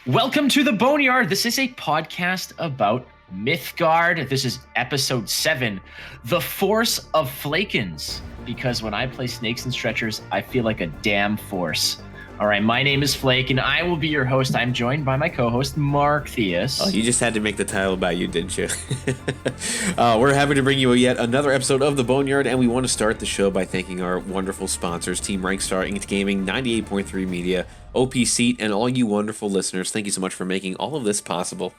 Welcome to the Boneyard. This is a podcast about MYTHGARD. This is episode 7, The Force of Flakens. Because when I play Snakes and Stretchers, I feel like a damn force. All right, my name is Flake, and I will be your host. I'm joined by my co-host, Markthius. Oh, you just had to make the title about you, didn't you? We're happy to bring you yet another episode of The Boneyard, and we want to start the show by thanking our wonderful sponsors, Team Rankstar, Inked Gaming, 98.3 Media, OP Seat, and all you wonderful listeners. Thank you so much for making all of this possible.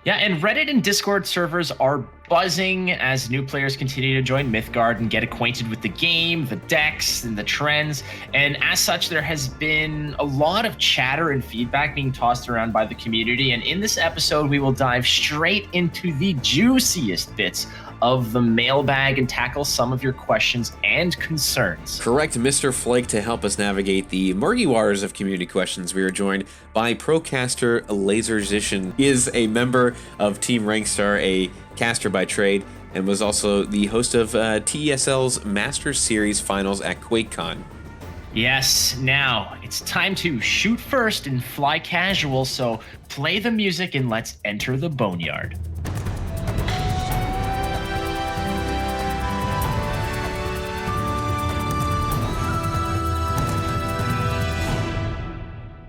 Yeah, and Reddit and Discord servers are buzzing as new players continue to join MYTHGARD and get acquainted with the game, the decks, and the trends. And as such, there has been a lot of chatter and feedback being tossed around by the community. And in this episode, we will dive straight into the juiciest bits of the mailbag and tackle some of your questions and concerns. Correct, Mr. Flake. To help us navigate the murky waters of community questions, we are joined by Procaster Lazergician. He is a member of Team Rankstar, a caster by trade, and was also the host of TESL's Master Series Finals at QuakeCon. Yes, now it's time to shoot first and fly casual, so play the music and let's enter the Boneyard.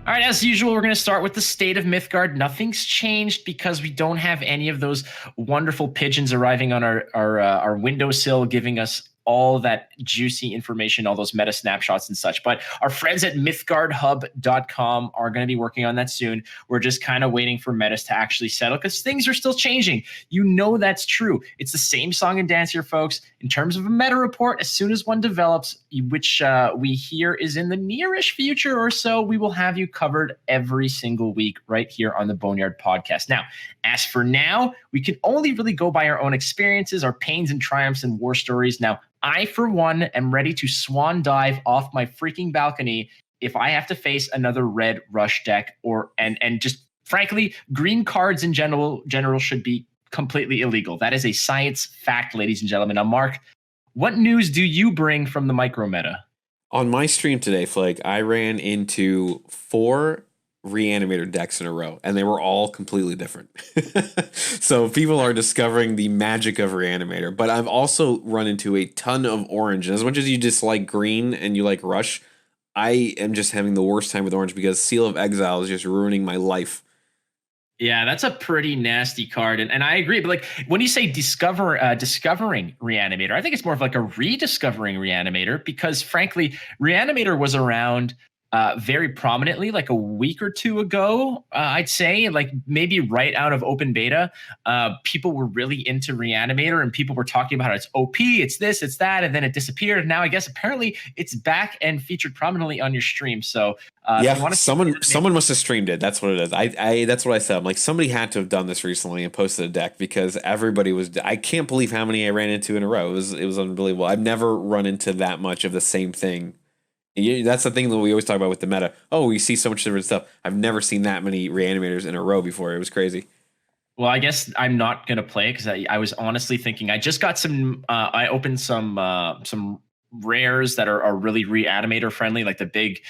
All right, as usual, we're going to start with the state of MYTHGARD. Nothing's changed because we don't have any of those wonderful pigeons arriving on our windowsill, giving us all that juicy information, all those meta snapshots and such. But our friends at MythGARDHub.com are going to be working on that soon. We're just kind of waiting for metas to actually settle because things are still changing. You know that's true. It's the same song and dance here, folks. In terms of a meta report, as soon as one develops, which we hear is in the nearish future or so, we will have you covered every single week right here on the Boneyard podcast. Now, as for now, we can only really go by our own experiences, our pains and triumphs and war stories. Now, I, for one, am ready to swan dive off my freaking balcony if I have to face another red rush deck and just frankly, green cards in general should be completely illegal. That is a science fact, ladies and gentlemen. Now, Mark, what news do you bring from the micro meta? On my stream today, Flake, I ran into 4 Reanimator decks in a row, and they were all completely different. So people are discovering the magic of Reanimator, but I've also run into a ton of orange. And as much as you dislike green and you like Rush, I am just having the worst time with orange because Seal of Exile is just ruining my life. Yeah, that's a pretty nasty card. And I agree. But like when you say discovering Reanimator, I think it's more of like a rediscovering Reanimator because frankly, Reanimator was around very prominently like a week or two ago. I'd say like maybe right out of open beta, people were really into Reanimator and people were talking about how it's OP, it's this, it's that, and then it disappeared. And now I guess apparently it's back and featured prominently on your stream. So yeah, someone must have streamed it. That's what it is. I that's what I said. I'm like, somebody had to have done this recently and posted a deck because everybody was. I can't believe how many I ran into in a row. It was unbelievable. I've never run into that much of the same thing. That's the thing that we always talk about with the meta. Oh, we see so much different stuff. I've never seen that many Reanimators in a row before. It was crazy. Well, I guess I'm not going to play because I was honestly thinking I just got some. I opened some rares that are really Reanimator friendly, like the big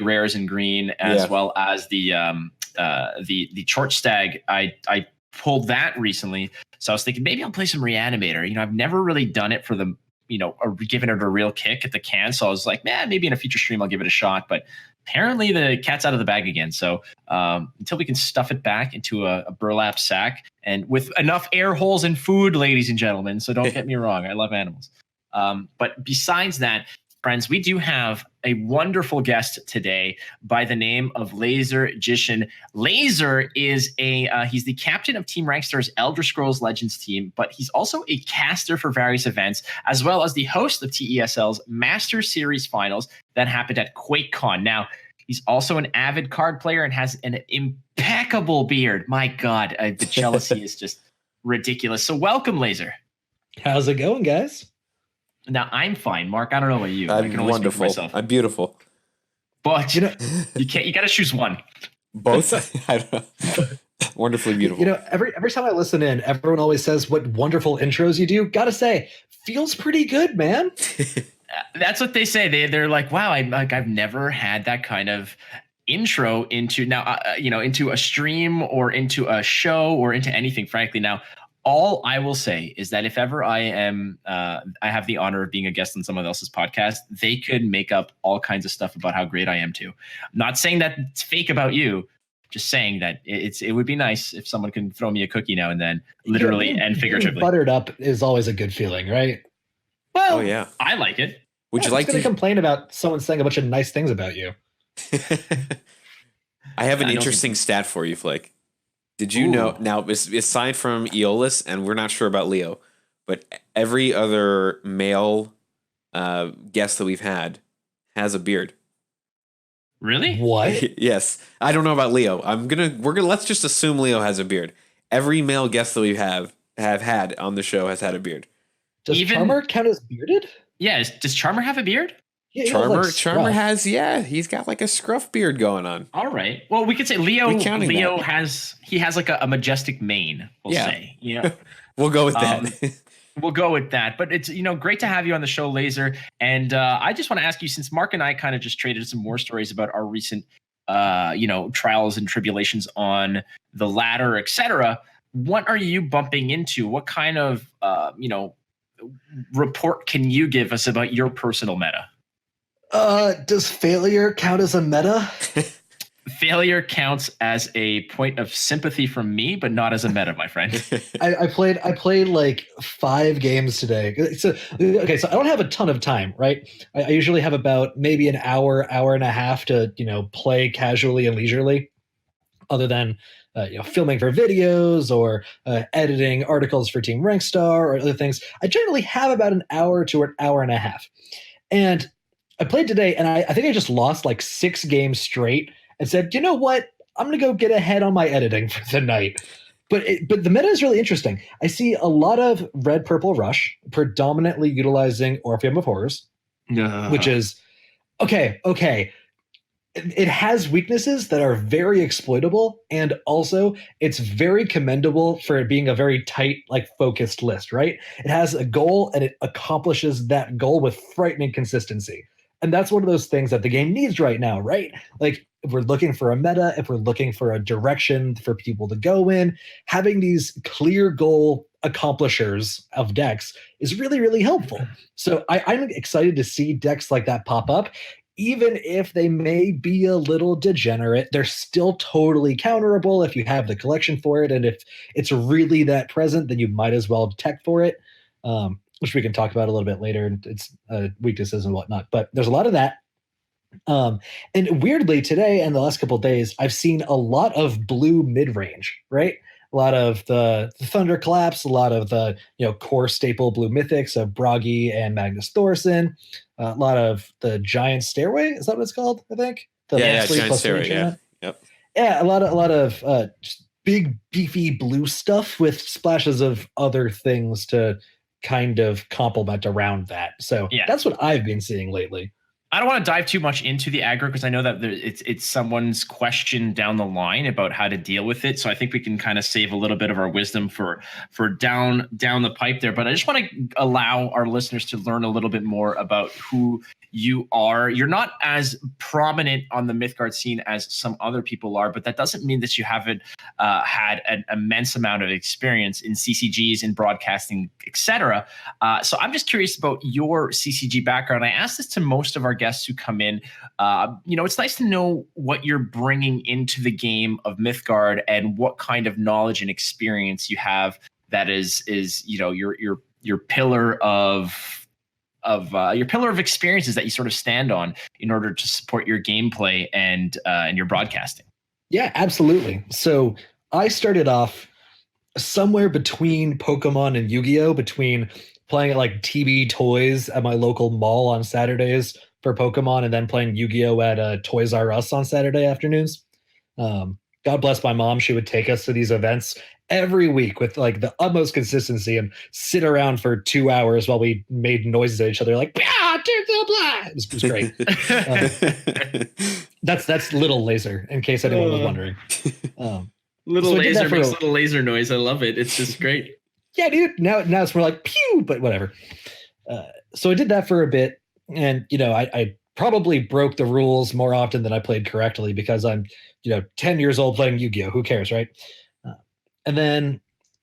rares in green, as well as the Chort Stag. I pulled that recently, so I was thinking maybe I'll play some Reanimator. You know, I've never really done it for the. Giving it a real kick at the can. So I was like, maybe in a future stream I'll give it a shot. But apparently the cat's out of the bag again. So until we can stuff it back into a burlap sack and with enough air holes and food, ladies and gentlemen. So don't get me wrong, I love animals. But besides that, friends, we do have a wonderful guest today by the name of Lazergician. Lazer is he's the captain of Team Rankstar's Elder Scrolls Legends team, but he's also a caster for various events, as well as the host of TESL's Master Series Finals that happened at QuakeCon. Now, he's also an avid card player and has an impeccable beard. My God, the jealousy is just ridiculous. So welcome, Lazer. How's it going, guys? Now, I'm fine, Mark. I don't know about you. I can only wonderful. Speak for myself. I'm beautiful. But you got to choose one. Both? I don't know. Wonderfully beautiful. You know, every time I listen in, everyone always says what wonderful intros you do. Gotta say, feels pretty good, man. That's what they say. They're like, wow, I've never had that kind of intro into now, into a stream or into a show or into anything, frankly. Now, all I will say is that if ever I have the honor of being a guest on someone else's podcast, they could make up all kinds of stuff about how great I am too. I'm not saying that it's fake about you, just saying that it would be nice if someone can throw me a cookie now and then, literally and figuratively. Buttered up is always a good feeling, right? Well, Oh, yeah. I like it. Would you like to complain about someone saying a bunch of nice things about you? I have an interesting stat for you, Flake. Did you know? Now, aside from Aeolus, and we're not sure about Leo, but every other male guest that we've had has a beard. Really? What? Yes. I don't know about Leo. Let's just assume Leo has a beard. Every male guest that we have had on the show has had a beard. Does Charmer count as bearded? Yeah. Does Charmer have a beard? Yeah, Charmer has, he's got like a scruff beard going on. All right. Well, we could say Leo has like a majestic mane, we'll say. Yeah. We'll go with that. We'll go with that. But it's, great to have you on the show, Laser. And I just want to ask you, since Mark and I kind of just traded some more stories about our recent, trials and tribulations on the ladder, etc. What are you bumping into? What kind of, report can you give us about your personal meta? Does failure count as a meta? Failure counts as a point of sympathy from me, but not as a meta, my friend. I played like 5 games today. So I don't have a ton of time, right? I usually have about maybe an hour and a half to, play casually and leisurely, other than filming for videos or editing articles for Team Rankstar or other things. I generally have about an hour to an hour and a half. And I played today, and I think I just lost like 6 games straight and said, you know what? I'm going to go get ahead on my editing for the night. But the meta is really interesting. I see a lot of red, purple rush, predominantly utilizing Orpheum of Horrors, which is, okay. It has weaknesses that are very exploitable, and also it's very commendable for it being a very tight, like focused list, right? It has a goal and it accomplishes that goal with frightening consistency. And that's one of those things that the game needs right now, right? Like if we're looking for a meta, if we're looking for a direction for people to go in, having these clear goal accomplishers of decks is really, really helpful. So I'm excited to see decks like that pop up. Even if they may be a little degenerate, they're still totally counterable if you have the collection for it. And if it's really that present, then you might as well tech for it, which we can talk about a little bit later. It's weaknesses and whatnot. But there's a lot of that. And weirdly, today and the last couple of days, I've seen a lot of blue mid-range, right? A lot of the Thunder Collapse, a lot of the core staple blue mythics of Bragi and Magnus Thorson, a lot of the Giant Stairway. Is that what it's called? I think. Giant Stairway. Yeah. Yep. Yeah, a lot of just big beefy blue stuff with splashes of other things to kind of complement around that. So that's what I've been seeing lately. I don't want to dive too much into the aggro because I know that it's someone's question down the line about how to deal with it. So I think we can kind of save a little bit of our wisdom for down the pipe there. But I just want to allow our listeners to learn a little bit more about who you are. You're not as prominent on the MYTHGARD scene as some other people are, but that doesn't mean that you haven't had an immense amount of experience in CCGs, in broadcasting, etc. So I'm just curious about your CCG background. I asked this to most of our guests who come in. It's nice to know what you're bringing into the game of MYTHGARD and what kind of knowledge and experience you have that is your pillar of experiences that you sort of stand on in order to support your gameplay and your broadcasting. Yeah, absolutely. So I started off somewhere between Pokemon and Yu-Gi-Oh, between playing at like TB Toys at my local mall on Saturdays for Pokemon and then playing Yu-Gi-Oh at Toys R Us on Saturday afternoons. God bless my mom. She would take us to these events every week with like the utmost consistency and sit around for 2 hours while we made noises at each other like, blah, blah, blah. It was great. That's Little Laser, in case anyone was wondering. Little Laser makes little laser noise. I love it. It's just great. Yeah, dude. Now it's more like pew, but whatever. So I did that for a bit. And, I probably broke the rules more often than I played correctly because I'm, 10 years old playing Yu-Gi-Oh! Who cares, right? And then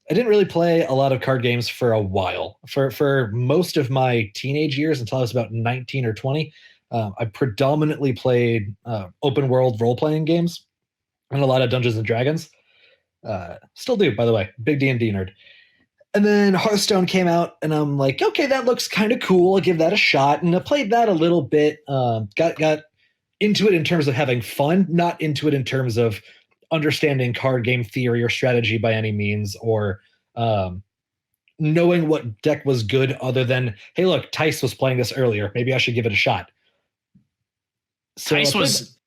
I didn't really play a lot of card games for a while. For most of my teenage years, until I was about 19 or 20, I predominantly played open world role-playing games and a lot of Dungeons and Dragons. Still do, by the way. Big D&D nerd. And then Hearthstone came out, and I'm like, okay, that looks kind of cool. I'll give that a shot. And I played that a little bit. Got into it in terms of having fun, not into it in terms of understanding card game theory or strategy by any means, or knowing what deck was good other than, hey, look, Tice was playing this earlier. Maybe I should give it a shot. So Tice was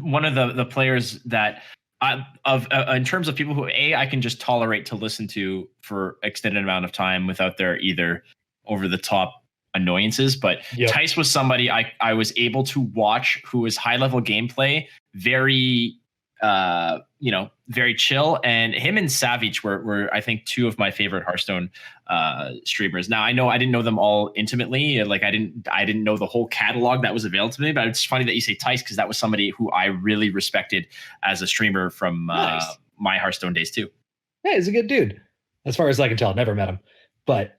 one of the players that in terms of people who I can just tolerate to listen to for extended amount of time without their either over the top annoyances. But Tice was somebody I was able to watch who was high level gameplay, very very chill, and him and Savage were I think two of my favorite Hearthstone streamers. Now I didn't know them all intimately, like I didn't know the whole catalog that was available to me, but it's funny that you say Tice because that was somebody who I really respected as a streamer from my Hearthstone days too. Yeah, he's a good dude as far as I can tell. Never met him, but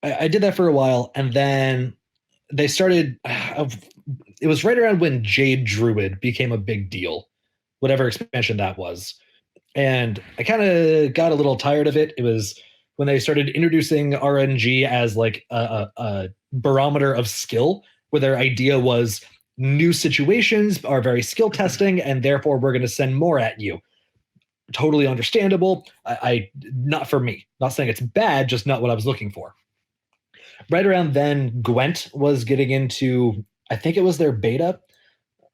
I did that for a while, and then they started it was right around when Jade Druid became a big deal, whatever expansion that was. And I kind of got a little tired of it. It was when they started introducing RNG as like a barometer of skill, where their idea was new situations are very skill testing, and therefore we're going to send more at you. Totally understandable. I not for me. Not saying it's bad, just not what I was looking for. Right around then, Gwent was getting into, I think it was their beta.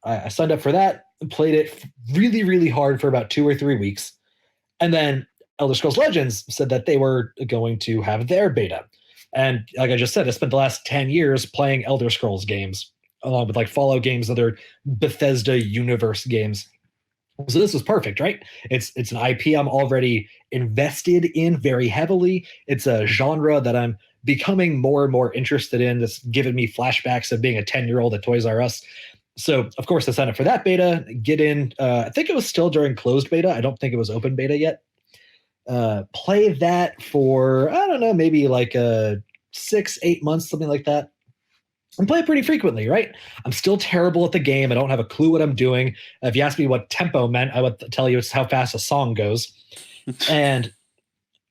I signed up for that, played it really, really hard for about 2 or 3 weeks. And then Elder Scrolls Legends said that they were going to have their beta. And like I just said, I spent the last 10 years playing Elder Scrolls games, along with like Fallout games, other Bethesda universe games. So this was perfect, right? It's an IP I'm already invested in very heavily. It's a genre that I'm becoming more and more interested in. That's given me flashbacks of being a 10-year-old at Toys R Us. So, of course, I signed up for that beta, get in. I think it was still during closed beta. I don't think it was open beta yet. Play that for, I don't know, maybe like 6-8 months, something like that. And play it pretty frequently, right? I'm still terrible at the game. I don't have a clue what I'm doing. If you asked me what tempo meant, I would tell you it's how fast a song goes. And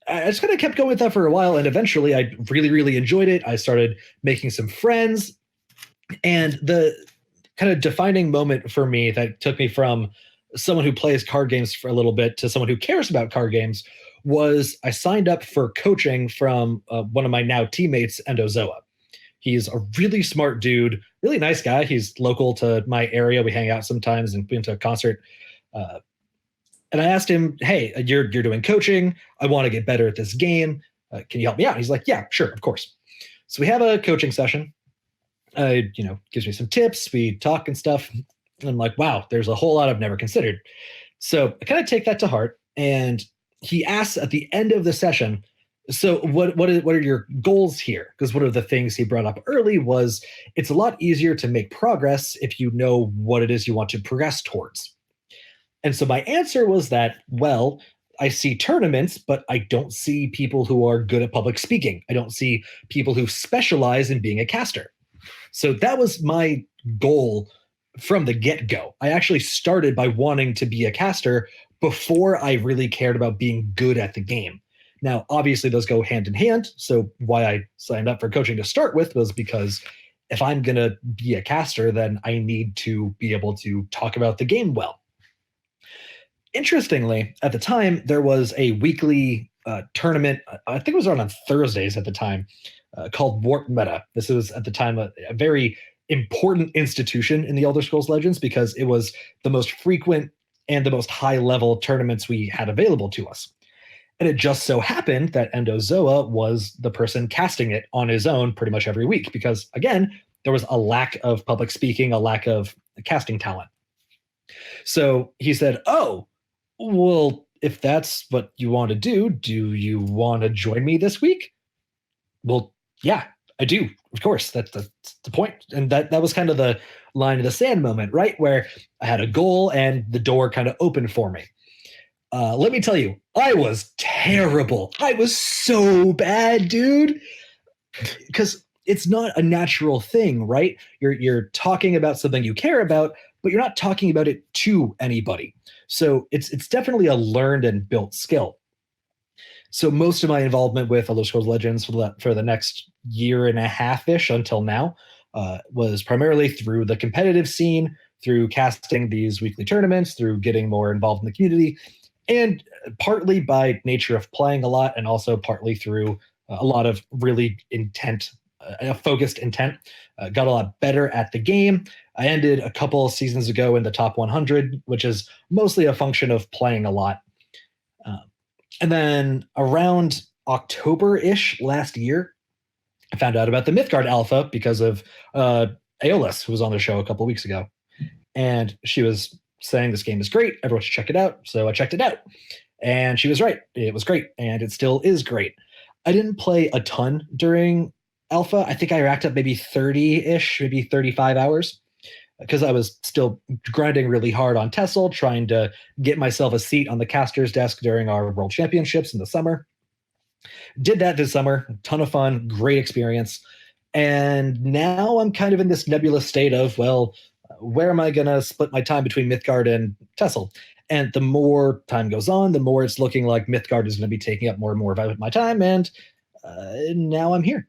I just kind of kept going with that for a while. And eventually I really, really enjoyed it. I started making some friends. And the kind of defining moment for me that took me from someone who plays card games for a little bit to someone who cares about card games was I signed up for coaching from one of my now teammates, Endozoa. He's a really smart dude, really nice guy. He's local to my area. We hang out sometimes and been to a concert. And I asked him, hey, you're doing coaching. I want to get better at this game. Can you help me out? He's like, yeah, sure, of course. So we have a coaching session. Gives me some tips. We talk and stuff. And I'm like, wow, there's a whole lot I've never considered. So I kind of take that to heart. And he asks at the end of the session, so what are your goals here? Because one of the things he brought up early was it's a lot easier to make progress if you know what it is you want to progress towards. And so my answer was that, well, I see tournaments, but I don't see people who are good at public speaking. I don't see people who specialize in being a caster. So that was my goal from the get-go. I actually started by wanting to be a caster before I really cared about being good at the game. Now, obviously, those go hand in hand. So why I signed up for coaching to start with was because if I'm going to be a caster, then I need to be able to talk about the game well. Interestingly, at the time, there was a weekly tournament. I think it was on Thursdays at the time, called Warp Meta. This was at the time a very important institution in the Elder Scrolls Legends because it was the most frequent and the most high-level tournaments we had available to us. And it just so happened that Endozoa was the person casting it on his own pretty much every week because, again, there was a lack of public speaking, a lack of casting talent. So he said, oh, well, if that's what you want to do you want to join me this week? Well, yeah, I do. Of course, that's the point. And that was kind of the line in the sand moment, right? Where I had a goal and the door kind of opened for me. Let me tell you, I was terrible. I was so bad, dude. Because it's not a natural thing, right? You're talking about something you care about, but you're not talking about it to anybody. So it's definitely a learned and built skill. So most of my involvement with Elder Scrolls Legends for the next year and a half-ish until now was primarily through the competitive scene, through casting these weekly tournaments, through getting more involved in the community, and partly by nature of playing a lot, and also partly through a lot of really focused intent. Got a lot better at the game. I ended a couple of seasons ago in the top 100, which is mostly a function of playing a lot. And then around October-ish last year, I found out about the MYTHGARD alpha because of Aeolus, who was on the show a couple of weeks ago. And she was saying this game is great. Everyone should check it out. So I checked it out. And she was right. It was great. And it still is great. I didn't play a ton during alpha. I think I racked up maybe 30-ish, maybe 35 hours, because I was still grinding really hard on Tessel, trying to get myself a seat on the caster's desk during our World Championships in the summer. Did that this summer. Ton of fun, great experience. And now I'm kind of in this nebulous state of, well, where am I going to split my time between MYTHGARD and Tessel? And the more time goes on, the more it's looking like MYTHGARD is going to be taking up more and more of my time. And now I'm here.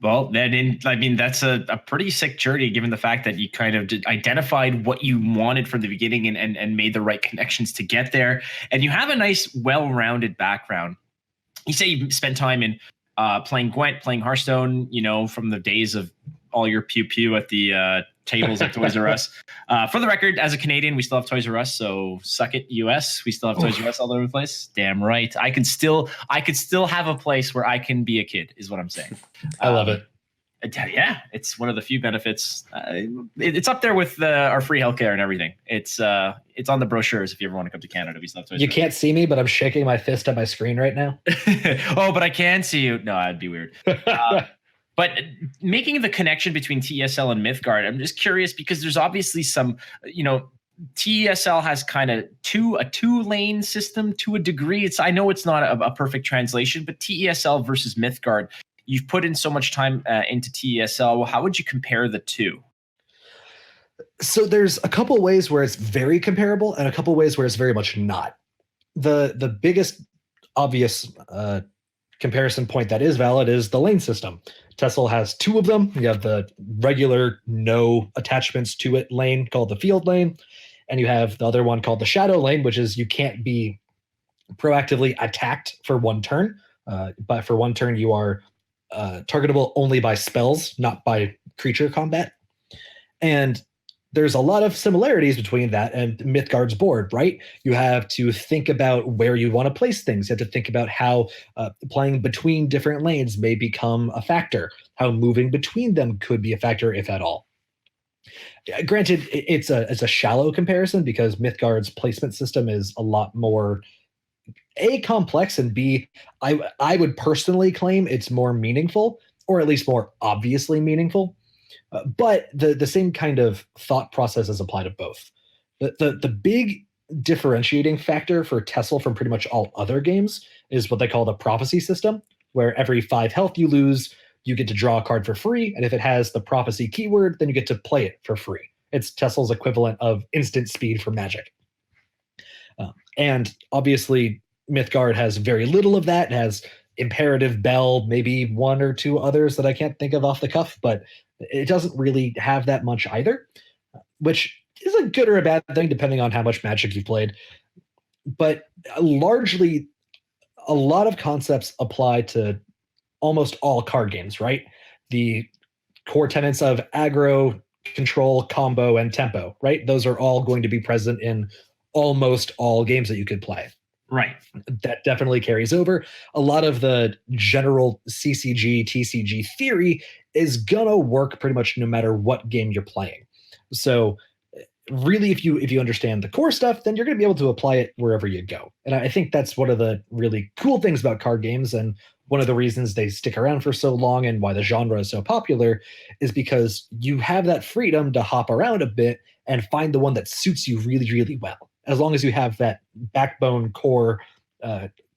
Well, that's a pretty sick journey, given the fact that you kind of identified what you wanted from the beginning and made the right connections to get there. And you have a nice, well-rounded background. You say you spent time in playing Gwent, playing Hearthstone, from the days of all your pew-pew at the tables at Toys R Us. For the record, as a Canadian, we still have Toys R Us, so suck it, US. We still have Toys R Us all over the place. Damn right. I could still have a place where I can be a kid, is what I'm saying. I love it. Yeah, it's one of the few benefits. It's up there with our free healthcare and everything. It's on the brochures if you ever want to come to Canada. We still have Toys R Us. You can't see me, but I'm shaking my fist at my screen right now. Oh, but I can see you. No, that'd be weird. But making the connection between TESL and MYTHGARD, I'm just curious because there's obviously some, TESL has kind of a two-lane system to a degree. I know it's not a perfect translation, but TESL versus MYTHGARD, you've put in so much time into TESL. How would you compare the two? So there's a couple ways where it's very comparable and a couple ways where it's very much not. The biggest obvious comparison point that is valid is the lane system. Tessel has two of them. You have the regular no attachments to it lane called the field lane, and you have the other one called the shadow lane, which is you can't be proactively attacked for one turn. But for one turn, you are targetable only by spells, not by creature combat. And there's a lot of similarities between that and MYTHGARD's board, right? You have to think about where you want to place things. You have to think about how playing between different lanes may become a factor, how moving between them could be a factor, if at all. Granted, it's a shallow comparison because MYTHGARD's placement system is a lot more A, complex, and B, I would personally claim it's more meaningful, or at least more obviously meaningful. But the same kind of thought process is applied to both. The big differentiating factor for Tessel from pretty much all other games is what they call the prophecy system, where every 5 health you lose, you get to draw a card for free, and if it has the prophecy keyword, then you get to play it for free. It's Tessel's equivalent of instant speed for Magic. And obviously, MYTHGARD has very little of that. It has Imperative Bell, maybe 1 or 2 others that I can't think of off the cuff, but it doesn't really have that much either, which is a good or a bad thing depending on how much Magic you've played. But largely, a lot of concepts apply to almost all card games, right? The core tenets of aggro, control, combo, and tempo, right? Those are all going to be present in almost all games that you could play. Right. That definitely carries over. A lot of the general CCG, TCG theory is gonna work pretty much no matter what game you're playing. So really, if you understand the core stuff, then you're gonna be able to apply it wherever you go. And I think that's one of the really cool things about card games and one of the reasons they stick around for so long and why the genre is so popular is because you have that freedom to hop around a bit and find the one that suits you really, really well, as long as you have that backbone core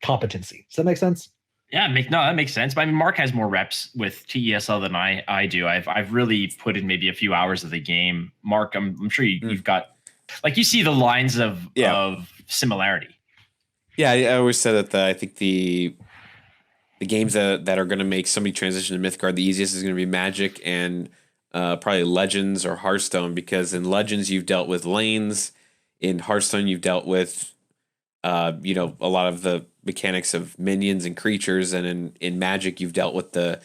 competency. Does that make sense? Yeah, that makes sense. But I mean, Mark has more reps with TESL than I do. I've really put in maybe a few hours of the game. Mark, I'm sure you've got, like, you see the lines of similarity. Yeah, I always said that I think the games that are going to make somebody transition to Mythgard the easiest is going to be Magic and probably Legends or Hearthstone, because in Legends you've dealt with lanes, in Hearthstone you've dealt with a lot of the mechanics of minions and creatures, and in Magic you've dealt with the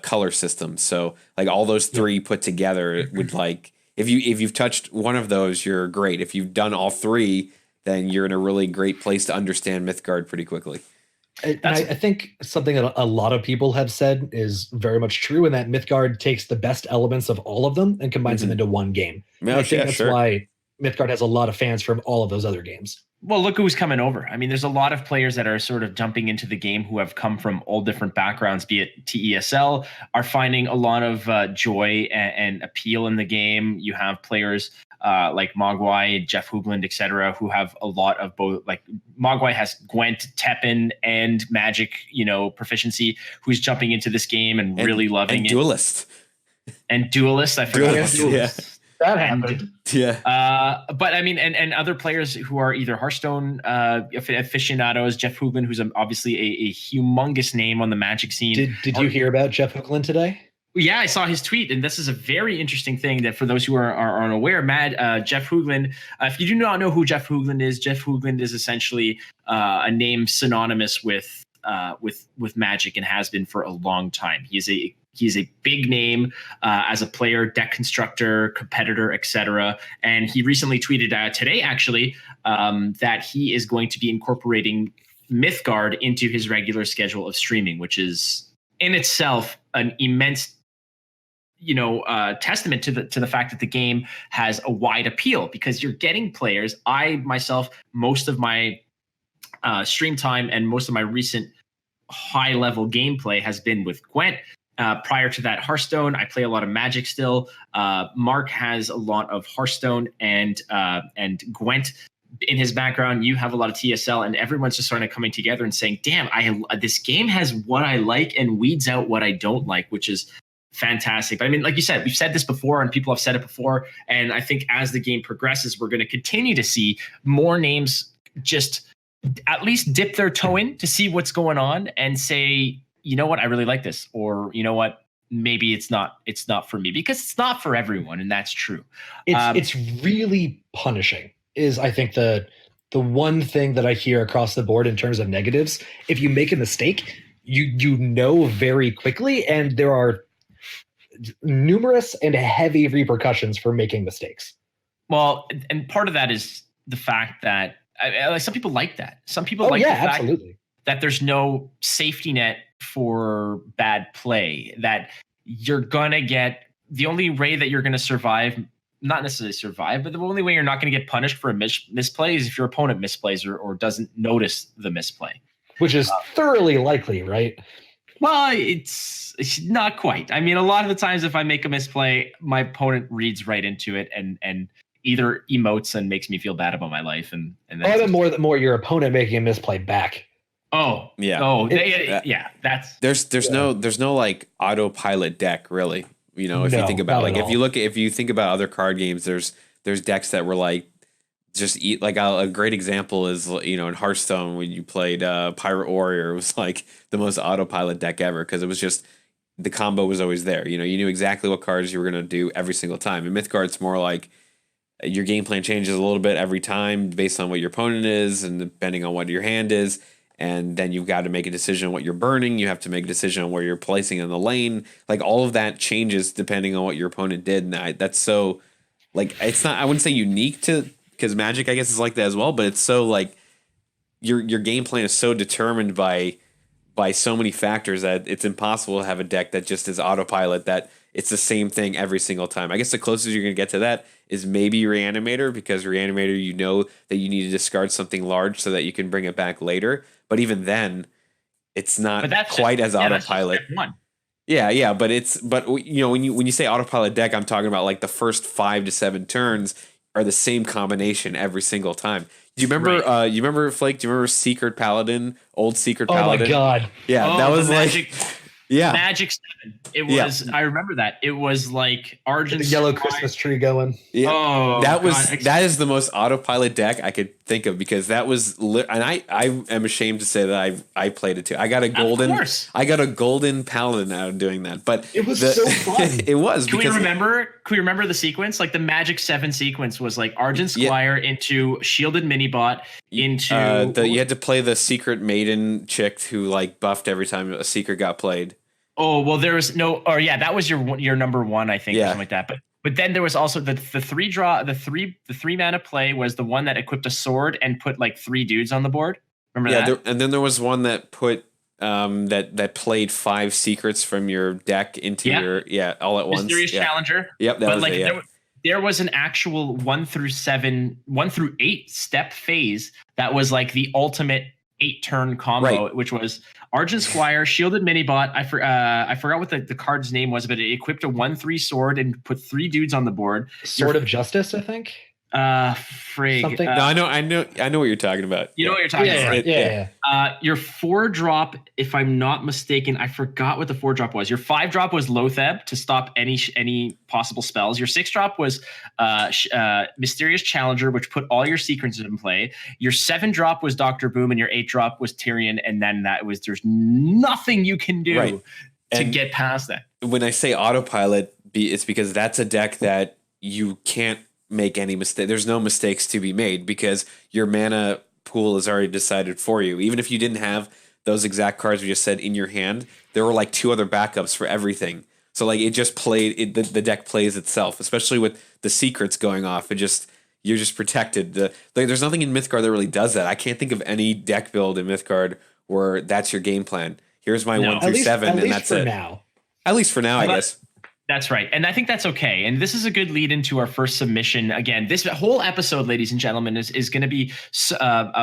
color system. So like all those three put together would, like, if you've touched one of those, you're great. If you've done all three, then you're in a really great place to understand Mythgard pretty quickly. And I think something that a lot of people have said is very much true, in that Mythgard takes the best elements of all of them and combines them into one game. Yeah, I think that's why Mythgard has a lot of fans from all of those other games. Well, look who's coming over. I mean, there's a lot of players that are sort of jumping into the game who have come from all different backgrounds, be it TESL, are finding a lot of joy and appeal in the game. You have players like Mogwai, Jeff Hoogland, etc., who have a lot of both. Like Mogwai has Gwent, Teppen, and Magic, proficiency, who's jumping into this game and really loving it. Duelist. And Duelist, I forgot. Duelist, yeah. That happened. Yeah. But I mean, and other players who are either Hearthstone aficionados, Jeff Hoogland, who's obviously a humongous name on the Magic scene. Did you hear about Jeff Hoogland today? Yeah, I saw his tweet, and this is a very interesting thing that for those who are unaware, Jeff Hoogland, if you do not know who Jeff Hoogland is essentially a name synonymous with Magic and has been for a long time. He's a big name as a player, deck constructor, competitor, etc. And he recently tweeted today, actually, that he is going to be incorporating Mythgard into his regular schedule of streaming, which is in itself an immense, testament to the fact that the game has a wide appeal, because you're getting players. I myself, most of my stream time and most of my recent high level gameplay has been with Gwent. Prior to that, Hearthstone. I play a lot of Magic still. Mark has a lot of Hearthstone and Gwent in his background. You have a lot of TSL, and everyone's just sort of coming together and saying, "Damn, this game has what I like and weeds out what I don't like," which is fantastic. But I mean, like you said, we've said this before, and people have said it before. And I think as the game progresses, we're going to continue to see more names just at least dip their toe in to see what's going on and say, you know what, I really like this, or you know what, maybe it's not for me, because it's not for everyone, and that's true. It's really punishing, is I think the one thing that I hear across the board in terms of negatives. If you make a mistake, you know very quickly, and there are numerous and heavy repercussions for making mistakes. Well, and part of that is the fact that some people like that. Some people the fact absolutely. That there's no safety net for bad play, that you're going to get the only way that you're going to survive, not necessarily survive, but the only way you're not going to get punished for a misplay is if your opponent misplays or doesn't notice the misplay. Which is thoroughly likely, right? Well, it's not quite. I mean, a lot of the times if I make a misplay, my opponent reads right into it and either emotes and makes me feel bad about my life. And then more your opponent making a misplay back. Oh yeah. Oh yeah. That's there's no like autopilot deck really. If you think about if you think about other card games, there's decks that were like just eat like a great example is in Hearthstone when you played Pirate Warrior. It was like the most autopilot deck ever because it was just the combo was always there. You knew exactly what cards you were gonna do every single time. In Mythgard's more like your game plan changes a little bit every time based on what your opponent is and depending on what your hand is. And then you've got to make a decision on what you're burning. You have to make a decision on where you're placing in the lane. Like all of that changes depending on what your opponent did. And that's so like, it's not, I wouldn't say unique to, because Magic, I guess, is like that as well. But it's so like your game plan is so determined by so many factors that it's impossible to have a deck that just is autopilot, that it's the same thing every single time. I guess the closest you're going to get to that is maybe Reanimator, because Reanimator, you know that you need to discard something large so that you can bring it back later. But even then, it's not But that's quite as that's just autopilot. step one. Yeah, but when you say autopilot deck, I'm talking about like the first 5 to 7 turns are the same combination every single time. Do you remember? Right. You remember Flake? Do you remember Secret Paladin? Old Secret Oh Paladin. my god! Yeah, Oh, that the was magic, yeah, Magic 7. It was. I remember that. It was like Argent The yellow Squire. Christmas tree going. yeah. Oh, That is the most autopilot deck I could think of because that was and I am ashamed to say that I played it too. I got a golden paladin out of doing that, but it was so fun. It was. Can we remember the sequence? Like the Magic 7 sequence was like Argent Squire into Shielded Minibot into you had to play the secret maiden chick who like buffed every time a secret got played. Oh well, there was no. Or yeah, that was your number one, I think, or something like that. But then there was also the three mana play was the one that equipped a sword and put like 3 dudes on the board. Remember that? And then there was one that put that played 5 secrets from your deck into your all at once. Mysterious Challenger. Yep, that was it. There was an actual 1 through 8 step phase that was like the ultimate 8-turn combo, which was Argent Squire, Shielded Minibot. I forgot what the card's name was, but it equipped a 1/3 sword and put 3 dudes on the board. Sword of Justice, I think. Frig. Something. No, I know what you're talking about. You know what you're talking about. Yeah. Your 4-drop, if I'm not mistaken, I forgot what the 4-drop was. Your 5-drop was loathed to stop any possible spells. Your 6-drop was Mysterious Challenger, which put all your sequences in play. Your 7-drop was Dr. Boom, and your 8-drop was Tyrion, and then there's nothing you can do to get past that. When I say autopilot, it's because that's a deck that you can't make any mistake. There's no mistakes to be made because your mana pool is already decided for you. Even if you didn't have those exact cards we just said in your hand, there were like 2 other backups for everything. So like it just played the deck plays itself, especially with the secrets going off. You're just protected. There's nothing in Mythgard that really does that. I can't think of any deck build in Mythgard where that's your game plan. Here's my 1 through 7 and that's it. At least for now, I guess. That's right. And I think that's okay. And this is a good lead into our first submission. Again, this whole episode, ladies and gentlemen, is going to be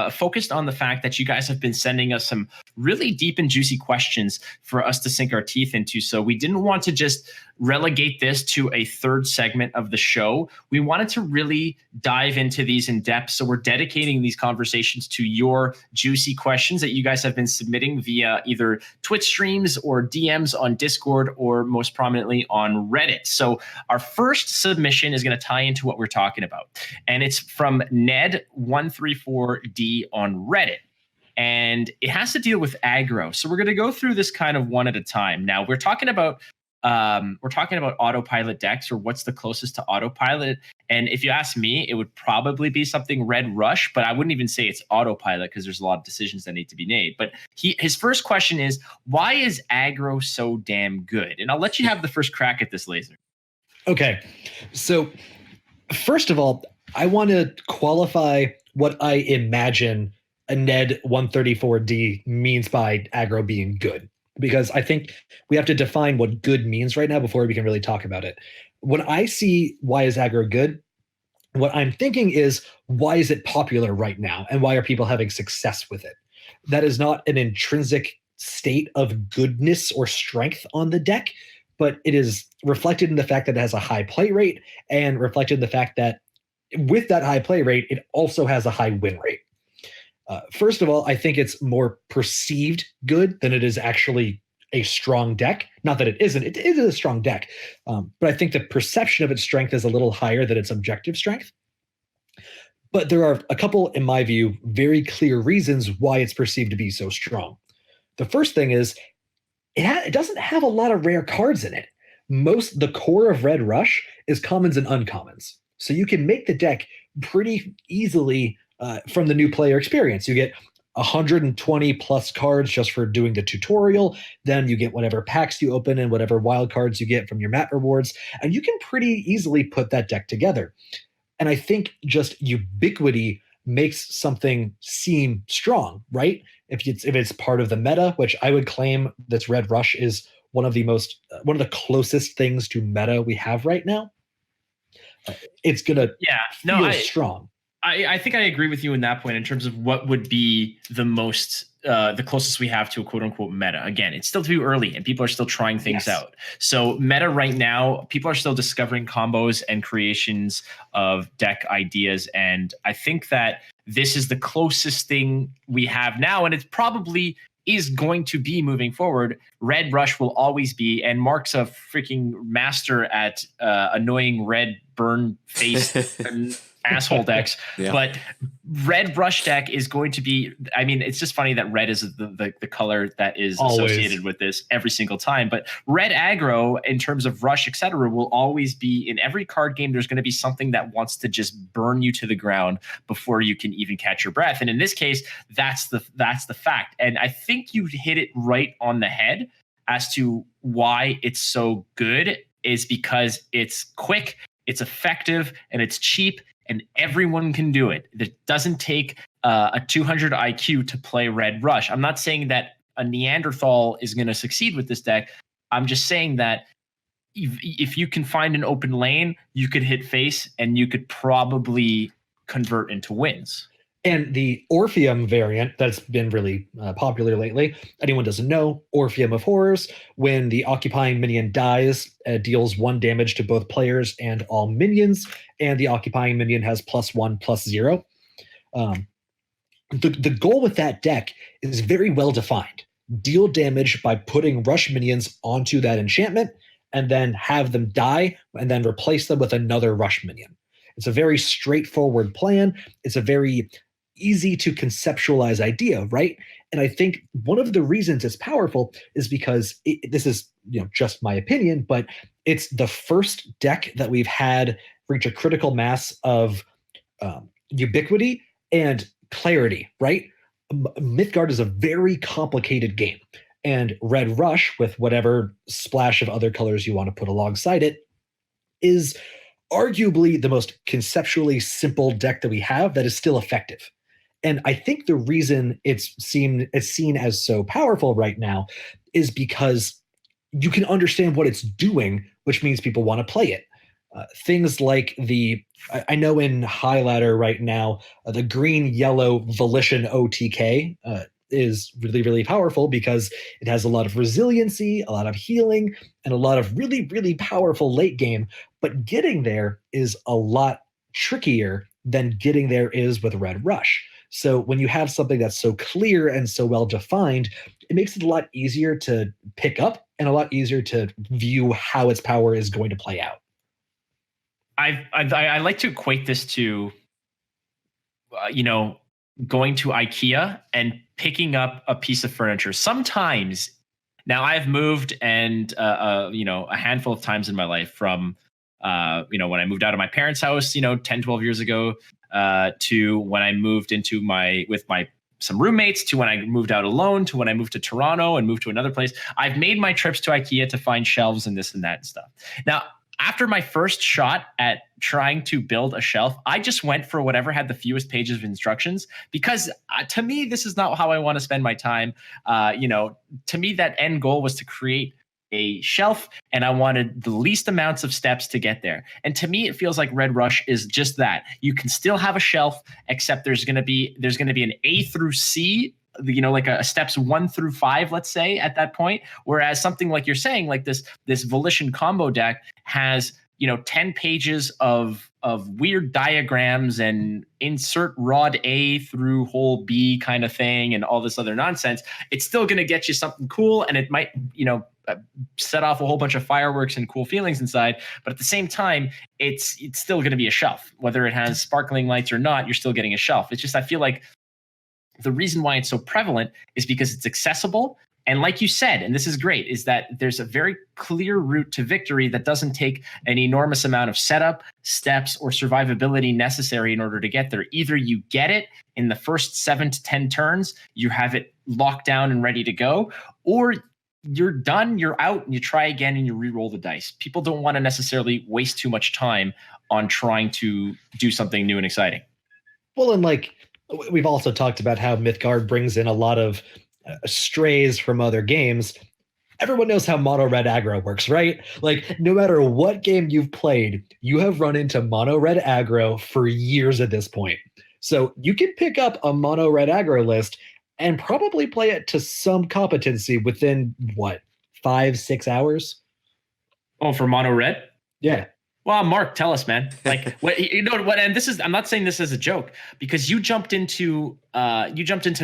focused on the fact that you guys have been sending us some really deep and juicy questions for us to sink our teeth into. So we didn't want to just relegate this to a third segment of the show. We wanted to really dive into these in depth. So we're dedicating these conversations to your juicy questions that you guys have been submitting via either Twitch streams or DMs on Discord or most prominently on Reddit. So our first submission is going to tie into what we're talking about. And it's from Ned134D on Reddit. And it has to deal with aggro. So we're going to go through this kind of one at a time. Now we're talking about autopilot decks, or what's the closest to autopilot. And if you ask me, it would probably be something Red Rush, but I wouldn't even say it's autopilot because there's a lot of decisions that need to be made. But his first question is, why is aggro so damn good? And I'll let you have the first crack at this, Laser. Okay. So first of all, I want to qualify what I imagine a Ned 134D means by aggro being good, because I think we have to define what good means right now before we can really talk about it. When I see why is aggro good, what I'm thinking is, why is it popular right now and why are people having success with it? That is not an intrinsic state of goodness or strength on the deck, but it is reflected in the fact that it has a high play rate and reflected in the fact that with that high play rate, it also has a high win rate. First of all, I think it's more perceived good than it is actually a strong deck. Not that it isn't. It is a strong deck. But I think the perception of its strength is a little higher than its objective strength. But there are a couple, in my view, very clear reasons why it's perceived to be so strong. The first thing is it doesn't have a lot of rare cards in it. The core of Red Rush is commons and uncommons. So you can make the deck pretty easily from the new player experience. You get 120 plus cards just for doing the tutorial. Then you get whatever packs you open and whatever wild cards you get from your map rewards. And you can pretty easily put that deck together. And I think just ubiquity makes something seem strong, right? If it's part of the meta, which I would claim that Red Rush is one of the closest things to meta we have right now, it's gonna feel strong. I think I agree with you in that point in terms of what would be the closest we have to a quote unquote meta. Again, it's still too early and people are still trying things out. So meta right now, people are still discovering combos and creations of deck ideas. And I think that this is the closest thing we have now. And it's probably is going to be moving forward. Red Rush will always be, and Mark's a freaking master at annoying red burn face asshole decks. Yeah. But Red Rush deck is going to be, I mean, it's just funny that red is the color that is Always associated with this every single time. But red aggro, in terms of rush, etc., will always be in every card game. There's going to be something that wants to just burn you to the ground before you can even catch your breath. And in this case, that's the fact. And I think you hit it right on the head as to why it's so good is because it's quick, it's effective, and it's cheap. And everyone can do it. It doesn't take a 200 IQ to play Red Rush. I'm not saying that a Neanderthal is going to succeed with this deck. I'm just saying that if you can find an open lane, you could hit face and you could probably convert into wins. And the Orpheum variant that's been really popular lately, anyone doesn't know, Orpheum of Horrors, when the occupying minion dies, deals 1 damage to both players and all minions, and the occupying minion has +1/+0. The goal with that deck is very well defined. Deal damage by putting rush minions onto that enchantment, and then have them die, and then replace them with another rush minion. It's a very straightforward plan. It's a very easy to conceptualize idea, right? And I think one of the reasons it's powerful is because this is, just my opinion, but it's the first deck that we've had reach a critical mass of ubiquity and clarity, right? Mythgard is a very complicated game, and Red Rush, with whatever splash of other colors you want to put alongside it, is arguably the most conceptually simple deck that we have that is still effective. And I think the reason it's seen as so powerful right now is because you can understand what it's doing, which means people want to play it. Things like I know in High Ladder right now, the green-yellow Volition OTK is really, really powerful because it has a lot of resiliency, a lot of healing, and a lot of really, really powerful late game. But getting there is a lot trickier than getting there is with Red Rush. So when you have something that's so clear and so well defined, it makes it a lot easier to pick up and a lot easier to view how its power is going to play out. I like to equate this to, going to IKEA and picking up a piece of furniture. Sometimes, now I've moved and a handful of times in my life from when I moved out of my parents' house, 10, 12 years ago, to when I moved into some roommates, to when I moved out alone, to when I moved to Toronto and moved to another place. I've made my trips to IKEA to find shelves and this and that and stuff. Now, after my first shot at trying to build a shelf, I just went for whatever had the fewest pages of instructions, because to me, this is not how I want to spend my time. To me, that end goal was to create a shelf, and I wanted the least amounts of steps to get there. And to me, it feels like Red Rush is just that. You can still have a shelf, except there's going to be an A through C, like a steps 1 through 5, let's say, at that point. Whereas something like you're saying, like this Volition combo deck has 10 pages of weird diagrams and insert rod A through hole B kind of thing and all this other nonsense. It's still going to get you something cool, and it might set off a whole bunch of fireworks and cool feelings inside. But at the same time, it's still going to be a shelf. Whether it has sparkling lights or not, you're still getting a shelf. It's just, I feel like the reason why it's so prevalent is because it's accessible. And like you said, and this is great, is that there's a very clear route to victory that doesn't take an enormous amount of setup, steps, or survivability necessary in order to get there. Either you get it in the first 7 to 10 turns, you have it locked down and ready to go, or you're done, you're out, and you try again and you re-roll the dice. People don't want to necessarily waste too much time on trying to do something new and exciting. Well, and we've also talked about how Mythgard brings in a lot of strays from other games. everyone knows how mono red aggro works, right? Like, no matter what game you've played, you have run into mono red aggro for years at this point. So you can pick up a mono red aggro list and probably play it to some competency within what, 5-6 hours? Oh, for mono red? Yeah. Well, Mark, tell us, man. Like, what you know what? And this is—I'm not saying this as a joke, because you jumped into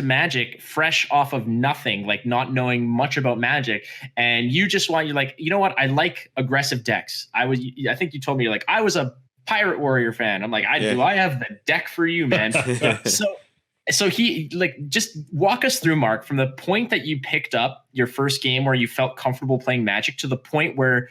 Magic fresh off of nothing, like not knowing much about Magic, and you just want you're like, you know what? I like aggressive decks. I think you told me, you're like, I was a Pirate Warrior fan. I'm like, do I have the deck for you, man? So he, like, just walk us through, Mark, from the point that you picked up your first game where you felt comfortable playing Magic to the point where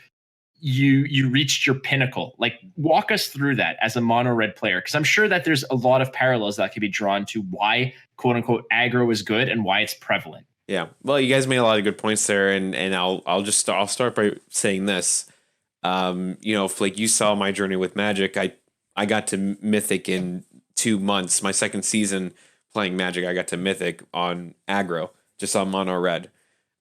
you reached your pinnacle. Like, walk us through that as a mono red player, because I'm sure that there's a lot of parallels that can be drawn to why quote unquote aggro is good and why it's prevalent. Yeah, well, you guys made a lot of good points there, and I'll start by saying this. If, like, you saw my journey with Magic, I got to Mythic in 2 months. My second season playing Magic, I got to Mythic on aggro, just on mono red.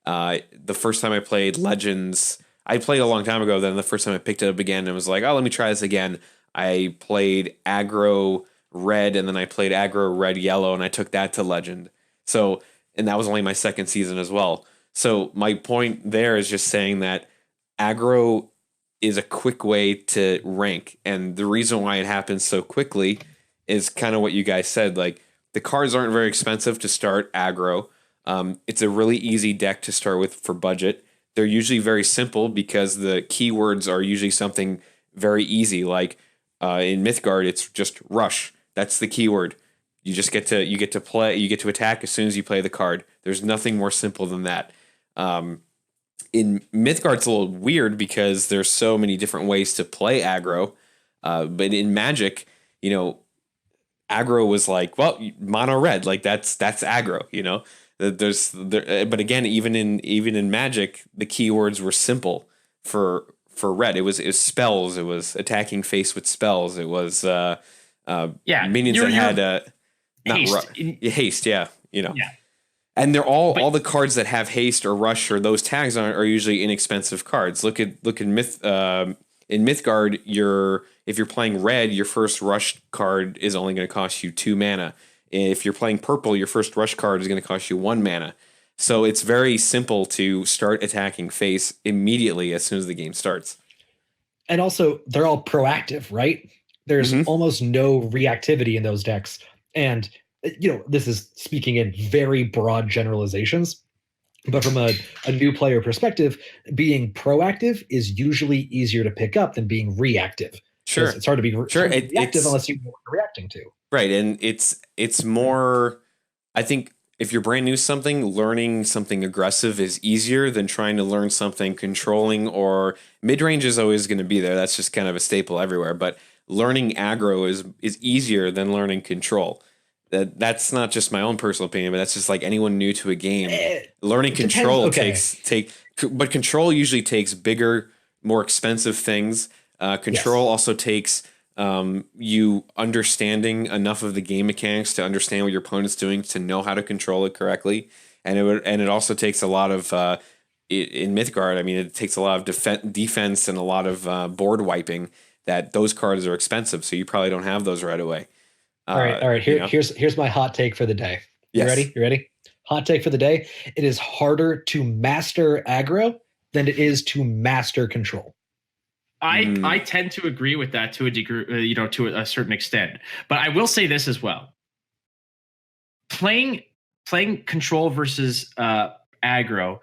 The first time I played Legends, I played a long time ago. Then the first time I picked it up again and was like, oh, let me try this again. I played aggro red, and then I played aggro red yellow, and I took that to Legend. So, and that was only my second season as well. So my point there is just saying that aggro is a quick way to rank, and the reason why it happens so quickly is kind of what you guys said. Like, the cards aren't very expensive to start aggro. It's a really easy deck to start with for budget. They're usually very simple because the keywords are usually something very easy. Like in MYTHGARD, it's just rush. That's the keyword. You just get to attack as soon as you play the card. There's nothing more simple than that. In MYTHGARD, it's a little weird because there's so many different ways to play aggro. But in Magic, aggro was like, well, mono red, like that's aggro, but again, even in Magic, the keywords were simple for red. It was spells. It was attacking face with spells. It was minions that had haste. Yeah. And they're all the cards that have haste or rush or those tags are usually inexpensive cards. Look in MYTHGARD, if you're playing red, your first rush card is only going to cost you 2 mana. If you're playing purple, your first rush card is going to cost you 1 mana. So it's very simple to start attacking face immediately as soon as the game starts. And also, they're all proactive, right? There's almost no reactivity in those decks. And, this is speaking in very broad generalizations. But from a new player perspective, being proactive is usually easier to pick up than being reactive. Sure. It's hard to be reactive unless you know what you're reacting to. Right, and it's more, I think, if you're brand new to something, learning something aggressive is easier than trying to learn something controlling, or mid-range is always going to be there. That's just kind of a staple everywhere. But learning aggro is easier than learning control. That's not just my own personal opinion, but that's just like anyone new to a game. Learning control but control usually takes bigger, more expensive things. Control also takes you understanding enough of the game mechanics to understand what your opponent's doing to know how to control it correctly, and it also takes a lot of in MYTHGARD. I mean, it takes a lot of defense and a lot of board wiping. That those cards are expensive, so you probably don't have those right away. All right. Here's my hot take for the day. You ready? Hot take for the day. It is harder to master aggro than it is to master control. I tend to agree with that to a degree, to a certain extent. But I will say this as well: playing control versus aggro.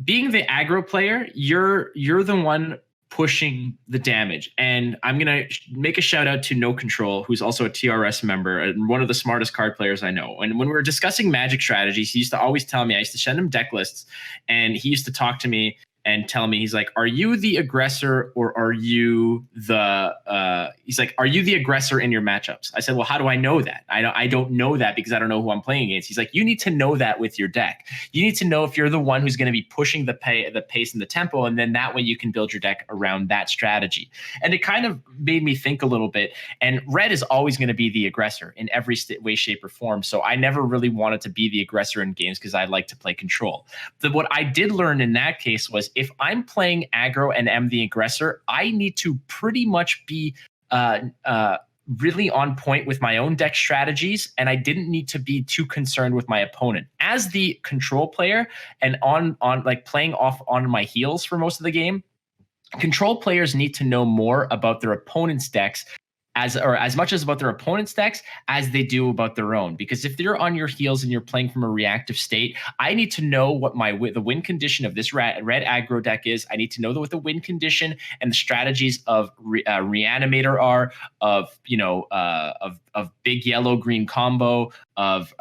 Being the aggro player, you're the one pushing the damage. And I'm gonna make a shout out to No Control, who's also a TRS member and one of the smartest card players I know. And when we were discussing Magic strategies, he used to always tell me, I used to send him deck lists, and he used to talk to me. and tell me, he's like, are you the aggressor or are you the he's like, are you the aggressor in your matchups? I said, well, how do I know that? I don't know that because I don't know who I'm playing against. He's like, you need to know that with your deck. You need to know if you're the one who's going to be pushing the pace and the tempo, and then that way you can build your deck around that strategy. And it kind of made me think a little bit. And red is always going to be the aggressor in every way, shape, or form. So I never really wanted to be the aggressor in games because I like to play control. What I did learn in that case was if I'm playing aggro and am the aggressor, I need to pretty much be really on point with my own deck strategies, and I didn't need to be too concerned with my opponent. As the control player and on like playing off on my heels for most of the game, control players need to know more about their opponent's decks as much as about their opponent's decks as they do about their own. Because if they're on your heels and you're playing from a reactive state, I need to know what the win condition of this red aggro deck is. I need to know what the win condition and the strategies of Reanimator are, of of big yellow green combo, of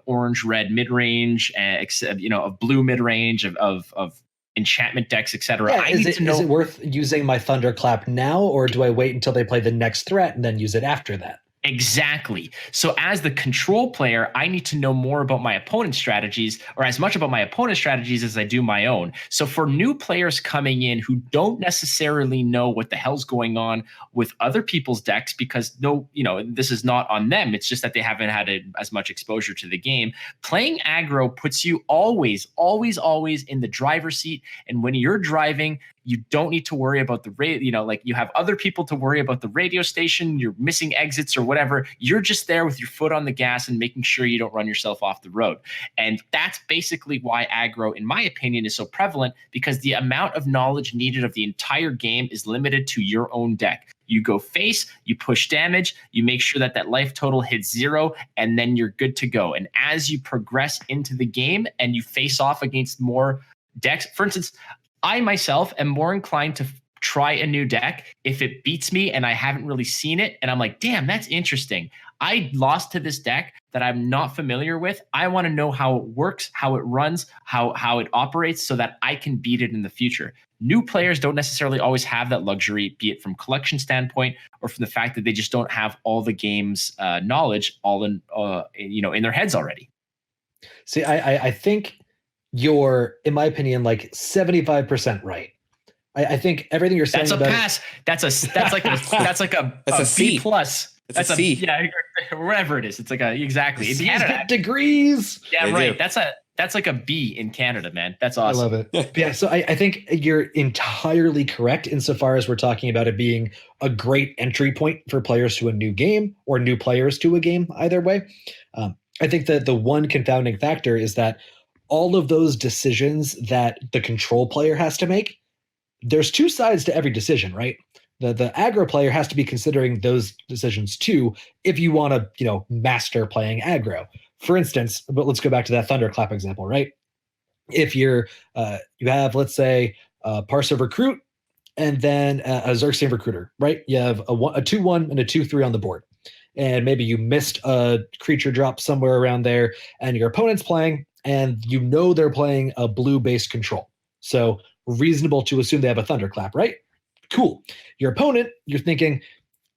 orange red mid range, of blue mid range, of enchantment decks, etc. Yeah, is it worth using my Thunderclap now, or do I wait until they play the next threat and then use it after that? Exactly. So as the control player, I need to know more about my opponent's strategies, or as much about my opponent's strategies as I do my own. So for new players coming in who don't necessarily know what the hell's going on with other people's decks, because this is not on them. It's just that they haven't had as much exposure to the game. Playing aggro puts you always in the driver's seat. And when you're driving, you don't need to worry about the radio, like you have other people to worry about the radio station, you're missing exits or whatever. You're just there with your foot on the gas and making sure you don't run yourself off the road. And that's basically why aggro, in my opinion, is so prevalent, because the amount of knowledge needed of the entire game is limited to your own deck. You go face, you push damage, you make sure that life total hits 0, and then you're good to go. And as you progress into the game and you face off against more decks, for instance, I myself am more inclined to try a new deck if it beats me and I haven't really seen it, and I'm like, damn, that's interesting. I lost to this deck that I'm not familiar with. I want to know how it works, how it runs, how it operates, so that I can beat it in the future. New players don't necessarily always have that luxury, be it from collection standpoint or from the fact that they just don't have all the game's knowledge all in their heads already. See, I think you're, in my opinion, like 75% right. I think everything you're saying. That's a pass. That's like a C B plus. That's a C. Yeah, whatever it is. It's like exactly. In Canada, degrees. Yeah, they right. Do. That's like a B in Canada, man. That's awesome. I love it. Yeah, so I think you're entirely correct insofar as we're talking about it being a great entry point for players to a new game, or new players to a game, either way. I think that the one confounding factor is that all of those decisions that the control player has to make, there's two sides to every decision, right? The aggro player has to be considering those decisions too, if you want to, master playing aggro. For instance, but let's go back to that Thunderclap example, right? If you have, let's say, a Parsa Recruit and then a Xerxian Recruiter, right? You have a 2/1 and a 2/3 on the board. And maybe you missed a creature drop somewhere around there, and your opponent's playing, and they're playing a blue-based control. So reasonable to assume they have a Thunderclap, right? Cool. Your opponent, you're thinking,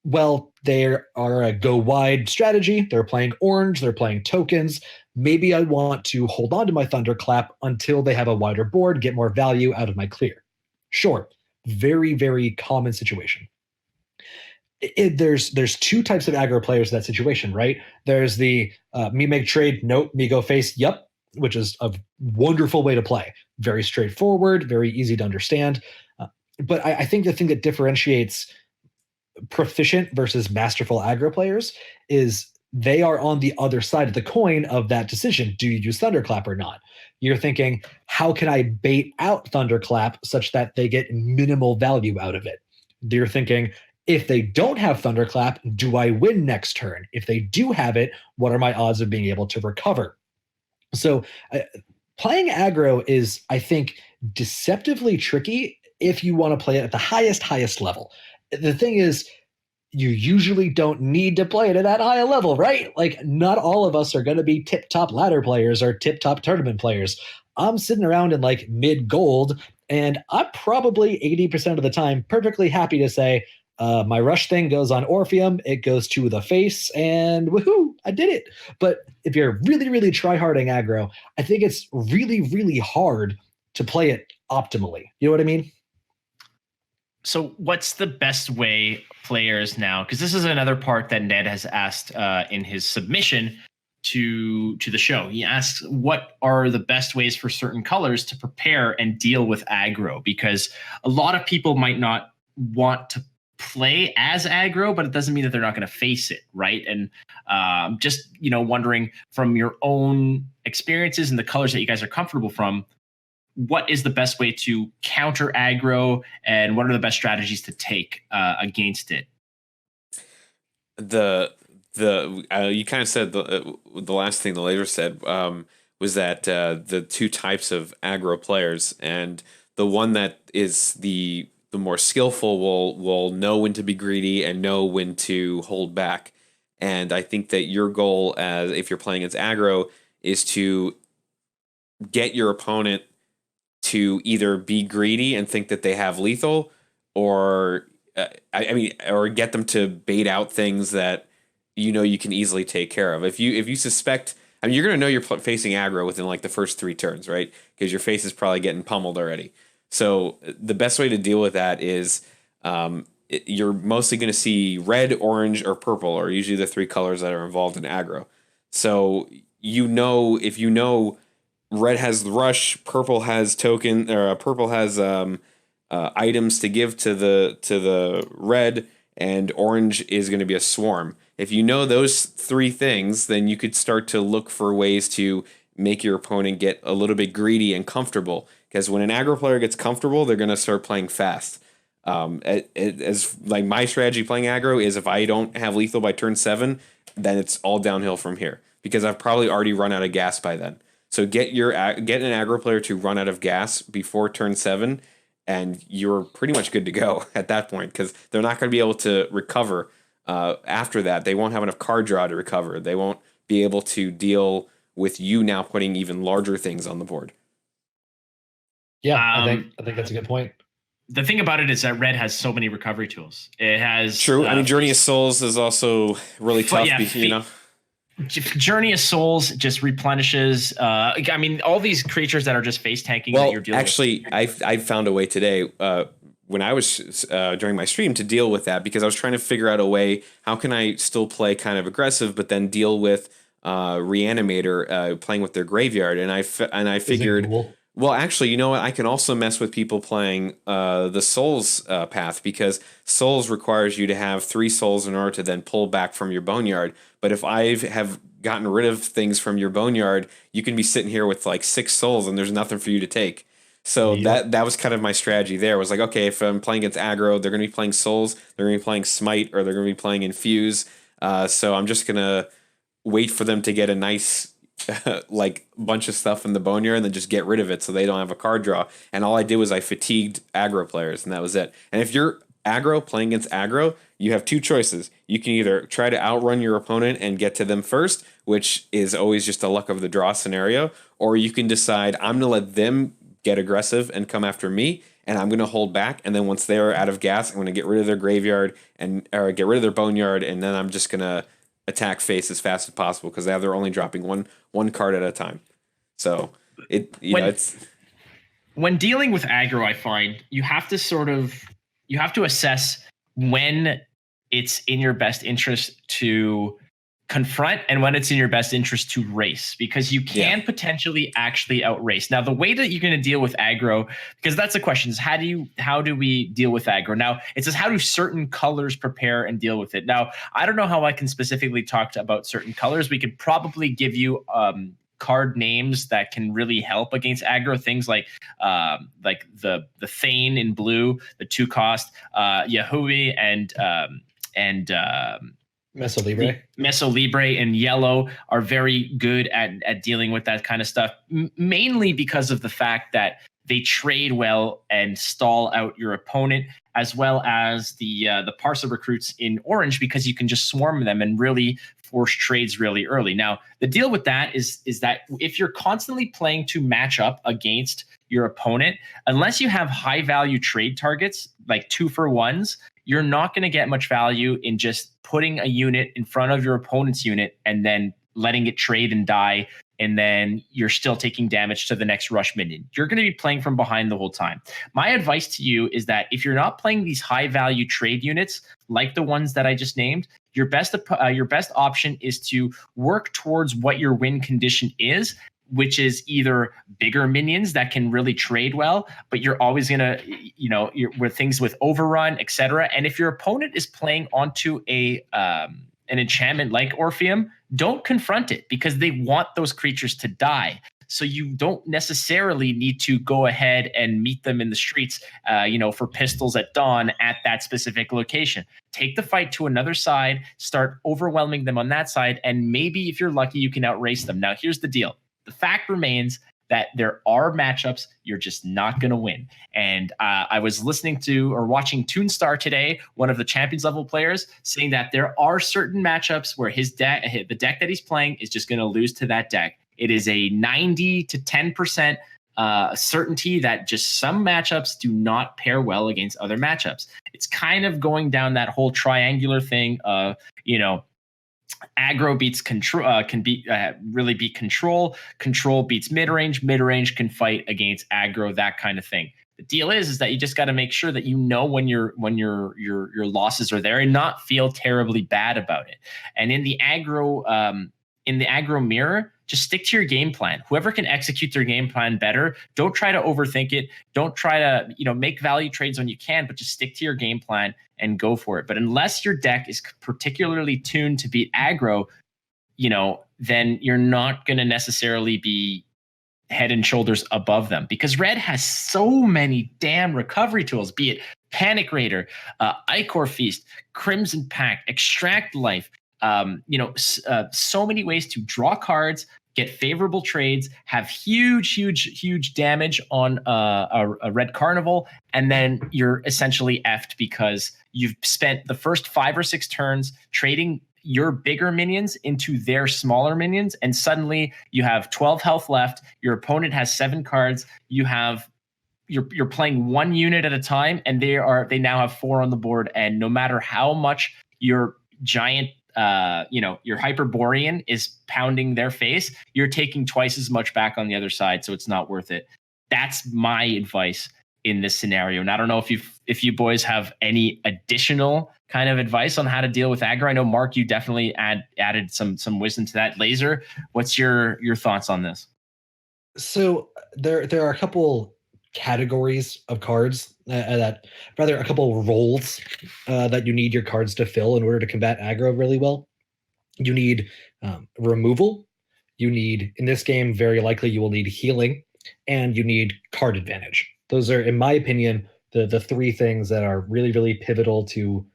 well, they are a go wide strategy. They're playing orange. They're playing tokens. Maybe I want to hold on to my Thunderclap until they have a wider board, get more value out of my clear. Sure. Very, very common situation. There's two types of aggro players in that situation, right? There's the me make trade, nope, me go face, yep, which is a wonderful way to play. Very straightforward, very easy to understand. But I think the thing that differentiates proficient versus masterful aggro players is they are on the other side of the coin of that decision. Do you use Thunderclap or not? You're thinking, how can I bait out Thunderclap such that they get minimal value out of it? You're thinking, if they don't have Thunderclap, do I win next turn? If they do have it, what are my odds of being able to recover? So playing aggro is, I think, deceptively tricky if you want to play it at the highest level. The thing is, you usually don't need to play it at that high a level, right? Like, not all of us are going to be tip-top ladder players or tip-top tournament players. I'm sitting around in like mid-gold, And I'm probably 80% of the time perfectly happy to say, my rush thing goes on Orpheum, it goes to the face, and woohoo, I did it. But if you're really, really try-harding aggro, I think it's really, really hard to play it optimally. You know what I mean? So what's the best way players now, because this is another part that Ned has asked in his submission to the show. He asks, what are the best ways for certain colors to prepare and deal with aggro? Because a lot of people might not want to play as aggro, but it doesn't mean that they're not going to face it, right? And just wondering from your own experiences and the colors that you guys are comfortable from, what is the best way to counter aggro, and what are the best strategies to take against it? You kind of said the last thing the laser said was that the two types of aggro players, and the one that is the more skillful will know when to be greedy and know when to hold back. And I think that your goal, as if you're playing against aggro, is to get your opponent to either be greedy and think that they have lethal, or or get them to bait out things that you can easily take care of. If you suspect, you're going to know you're facing aggro within like the first 3 turns, right? Because your face is probably getting pummeled already. So the best way to deal with that is you're mostly going to see red, orange, or purple are usually the 3 colors that are involved in aggro. So if you know red has the rush, purple has items to give to the red, and orange is going to be a swarm. If you know those 3 things, then you could start to look for ways to make your opponent get a little bit greedy and comfortable. Because when an aggro player gets comfortable, they're going to start playing fast. As like my strategy playing aggro is, if I don't have lethal by turn 7, then it's all downhill from here, because I've probably already run out of gas by then. So get an aggro player to run out of gas before turn 7, and you're pretty much good to go at that point, because they're not going to be able to recover after that. They won't have enough card draw to recover. They won't be able to deal with you now putting even larger things on the board. Yeah, I think that's a good point. The thing about it is that red has so many recovery tools. It has true. Journey of Souls is also really tough. Journey of Souls just replenishes. All these creatures that are just face tanking that you're dealing with. I found a way today when I was during my stream to deal with that, because I was trying to figure out a way, how can I still play kind of aggressive but then deal with Reanimator playing with their graveyard, and I figured. Cool? Well, actually, you know what? I can also mess with people playing the Souls path, because Souls requires you to have 3 souls in order to then pull back from your Boneyard. But if I have gotten rid of things from your Boneyard, you can be sitting here with like 6 souls and there's nothing for you to take. So that was kind of my strategy there. Was like, okay, if I'm playing against aggro, they're going to be playing Souls, they're going to be playing Smite, or they're going to be playing Infuse. So I'm just going to wait for them to get a nice like bunch of stuff in the Boneyard and then just get rid of it so they don't have a card draw. And all I did was I fatigued aggro players, and that was it. And if you're aggro playing against aggro, you have 2 choices. You can either try to outrun your opponent and get to them first, which is always just a luck of the draw scenario, or you can decide, I'm going to let them get aggressive and come after me, and I'm going to hold back, and then once they're out of gas, I'm going to get rid of their graveyard or get rid of their Boneyard, and then I'm just going to attack face as fast as possible, because they're only dropping one card at a time. So it's when dealing with aggro, I find you have to assess when it's in your best interest to confront and when it's in your best interest to race, because you can potentially actually outrace. Now, the way that you're going to deal with aggro, because that's the question, is how do we deal with aggro? Now, it says, how do certain colors prepare and deal with it? Now, I don't know how I can specifically talk about certain colors. We could probably give you card names that can really help against aggro, things like the Thane in blue, the 2 cost, Yahui and Meso Libre. Meso Libre in yellow are very good at dealing with that kind of stuff, mainly because of the fact that they trade well and stall out your opponent, as well as the Parcel recruits in orange, because you can just swarm them and really force trades really early. Now, the deal with that is that if you're constantly playing to match up against your opponent, unless you have high value trade targets like 2-for-1s, you're not going to get much value in just putting a unit in front of your opponent's unit and then letting it trade and die, and then you're still taking damage to the next rush minion. You're going to be playing from behind the whole time. My advice to you is that if you're not playing these high value trade units like the ones that I just named, your best option is to work towards what your win condition is, which is either bigger minions that can really trade well, but you're always going to, with things with overrun, etc. And if your opponent is playing onto an enchantment like Orpheum, don't confront it, because they want those creatures to die. So you don't necessarily need to go ahead and meet them in the streets, for pistols at dawn at that specific location. Take the fight to another side, start overwhelming them on that side, and maybe if you're lucky, you can outrace them. Now, here's the deal. The fact remains that there are matchups you're just not going to win. And I was listening to or watching Toonstar today, one of the champions level players, saying that there are certain matchups where the deck that he's playing is just going to lose to that deck. It is a 90 to 10% certainty that just some matchups do not pair well against other matchups. It's kind of going down that whole triangular thing of, aggro beats control, really beat control. Control beats mid-range. Mid-range can fight against aggro, that kind of thing. The deal is that you just got to make sure that when your losses are there and not feel terribly bad about it. And in the aggro mirror, just stick to your game plan. Whoever can execute their game plan better, don't try to overthink it. Don't try to, make value trades when you can, but just stick to your game plan and go for it. But unless your deck is particularly tuned to beat aggro, then you're not going to necessarily be head and shoulders above them, because red has so many damn recovery tools, be it Panic Raider, Ichor Feast, Crimson Pact, Extract Life, so many ways to draw cards, get favorable trades, have huge damage on a red carnival, and then you're essentially effed because you've spent the first 5 or 6 turns trading your bigger minions into their smaller minions, and suddenly you have 12 health left. Your opponent has 7 cards. You're playing 1 unit at a time, and they now have 4 on the board. And no matter how much your giant your Hyperborean is pounding their face, you're taking twice as much back on the other side, so it's not worth it. That's my advice in this scenario. And I don't know if you boys have any additional kind of advice on how to deal with aggro. I know, Mark, you definitely added some wisdom to that. Laser, what's your thoughts on this? So there are a couple categories of cards a couple roles that you need your cards to fill in order to combat aggro really well. You need removal. You need, in this game, very likely you will need healing, and you need card advantage. Those are, in my opinion, the 3 things that are really, really pivotal to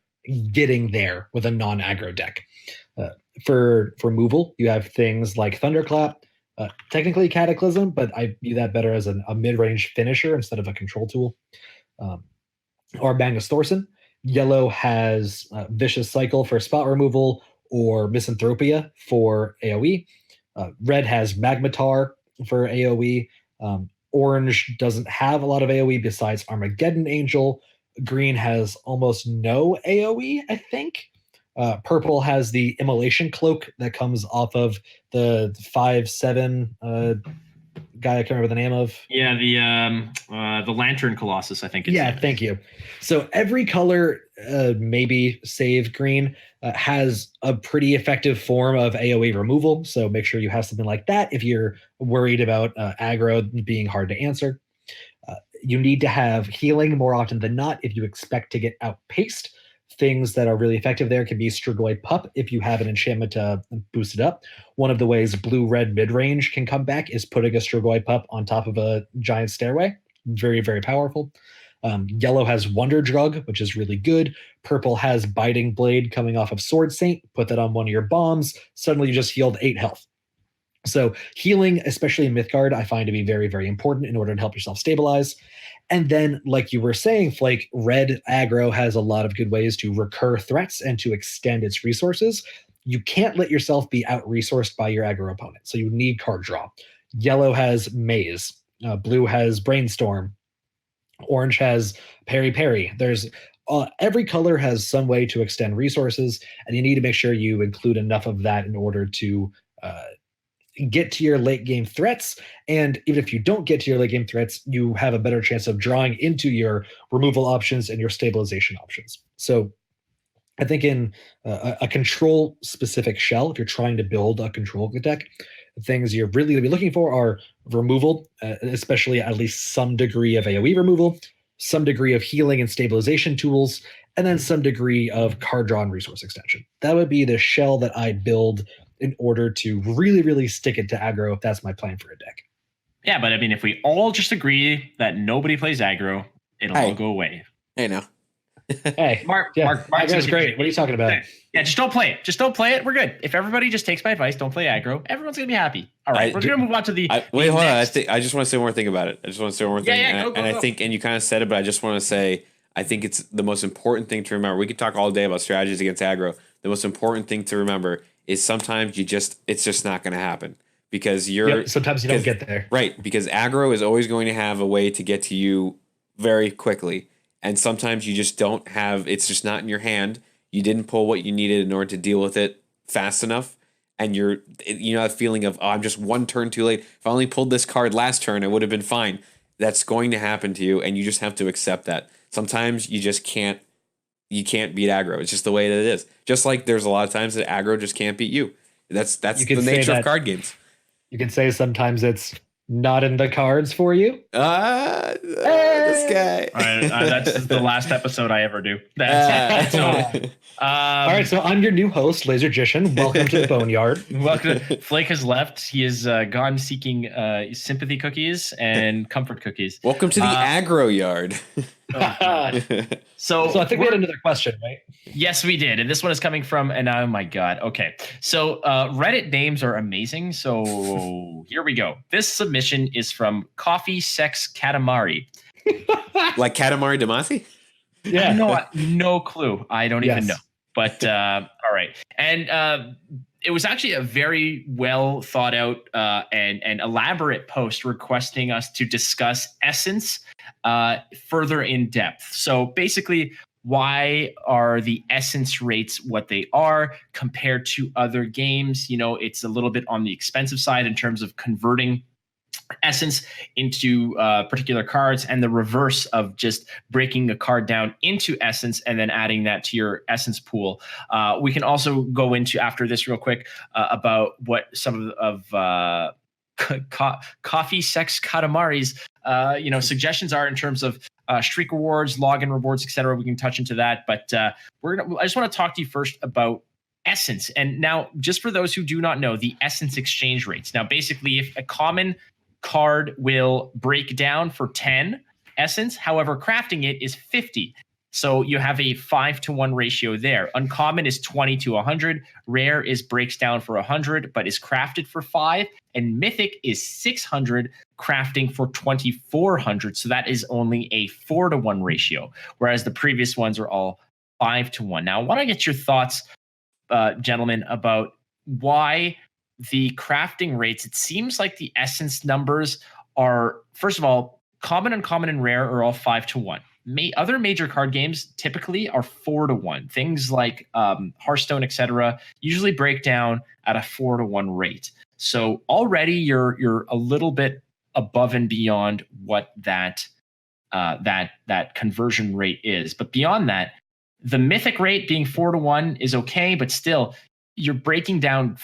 getting there with a non-aggro deck. For removal, you have things like Thunderclap, technically Cataclysm, but I view that better as a mid-range finisher instead of a control tool. Or Magnus Thorson. Yellow has Vicious Cycle for spot removal, or Misanthropia for AoE. Red has Magmatar for AoE. Orange doesn't have a lot of AoE besides Armageddon Angel. Green has almost no AoE, I think. Purple has the Immolation Cloak that comes off of the 5/7 guy I can't remember the name of. Yeah, the Lantern Colossus, I think. Thank you. So every color, maybe save green, has a pretty effective form of AoE removal. So make sure you have something like that if you're worried about aggro being hard to answer. You need to have healing more often than not if you expect to get outpaced. Things that are really effective there can be Strigoi Pup if you have an enchantment to boost it up. One of the ways blue-red mid-range can come back is putting a Strigoi Pup on top of a giant stairway. Very, very powerful. Yellow has Wonder Drug, which is really good. Purple has Biting Blade coming off of Sword Saint. Put that on one of your bombs. Suddenly you just healed 8 health. So healing, especially in Mythgard, I find to be very, very important in order to help yourself stabilize. And then, like you were saying, Flake, red aggro has a lot of good ways to recur threats and to extend its resources. You can't let yourself be out-resourced by your aggro opponent, so you need card draw. Yellow has Maze. Blue has Brainstorm. Orange has Peri Peri. There's every color has some way to extend resources, and you need to make sure you include enough of that in order to get to your late game threats. And even if you don't get to your late game threats, you have a better chance of drawing into your removal options and your stabilization options. So I think in a control specific shell, if you're trying to build a control deck, things you're really going to be looking for are removal, especially at least some degree of AoE removal, some degree of healing and stabilization tools, and then some degree of card draw and resource extension. That would be the shell that I build in order to really, really stick it to aggro if that's my plan for a deck. Yeah, but I mean, if we all just agree that nobody plays aggro, it'll all go away. Hey, no. Hey, Mark, that's great. What are you talking about? Yeah, just don't play it. Just don't play it. We're good. If everybody just takes my advice, don't play aggro, everyone's going to be happy. All right, we're going to move on to the... wait, hold on. I just want to say one more thing about it. I think, and you kind of said it, but I just want to say, I think it's the most important thing to remember. We could talk all day about strategies against aggro. The most important thing to remember is sometimes it's just not going to happen because sometimes you don't get there. Right, because aggro is always going to have a way to get to you very quickly. And sometimes you just don't have, it's just not in your hand. You didn't pull what you needed in order to deal with it fast enough. And you know that feeling of, I'm just one turn too late. If I only pulled this card last turn, it would have been fine. That's going to happen to you, and you just have to accept that. Sometimes you just can't beat aggro. It's just the way that it is. Just like there's a lot of times that aggro just can't beat you. That's the nature of card games. You can say sometimes it's not in the cards for you. This guy. All right, that's the last episode I ever do. All right, so I'm your new host, Lazergician. Welcome to the Boneyard. Welcome. Flake has left. He has gone seeking sympathy cookies and comfort cookies. Welcome to the aggro yard. So I think we had another question, right? Yes, we did. And this one is coming from, and oh my God. Okay. So Reddit names are amazing. So here we go. This submission is from Coffee Sex Katamari. Like Katamari Damacy? Yeah. No clue. I don't even know. But all right. And it was actually a very well thought out and elaborate post requesting us to discuss Essence further in depth. So basically, why are the Essence rates what they are compared to other games? You know, it's a little bit on the expensive side in terms of converting Essence into particular cards, and the reverse of just breaking a card down into Essence and then adding that to your Essence pool. We can also go into after this real quick about what some of Coffee Sex Katamari's suggestions are in terms of streak rewards, login rewards, etc. We can touch into that, but I just want to talk to you first about Essence. And now, just for those who do not know, the Essence exchange rates. Now, basically, if a common card will break down for 10 Essence, however, crafting it is 50. So you have a 5-to-1 ratio there. Uncommon is 20 to 100. Rare is breaks down for 100, but is crafted for 5. And Mythic is 600, crafting for 2,400. So that is only a 4-to-1 ratio, whereas the previous ones are all 5-to-1. Now, I want to get your thoughts, gentlemen, about why the crafting rates. It seems like the Essence numbers are, first of all, common, uncommon, and rare are all 5-to-1. Other major card games typically are 4-to-1. Things like Hearthstone, etc., usually break down at a 4-to-1 rate. So already you're a little bit above and beyond what that conversion rate is. But beyond that, the Mythic rate being 4-to-1 is okay, but still you're breaking down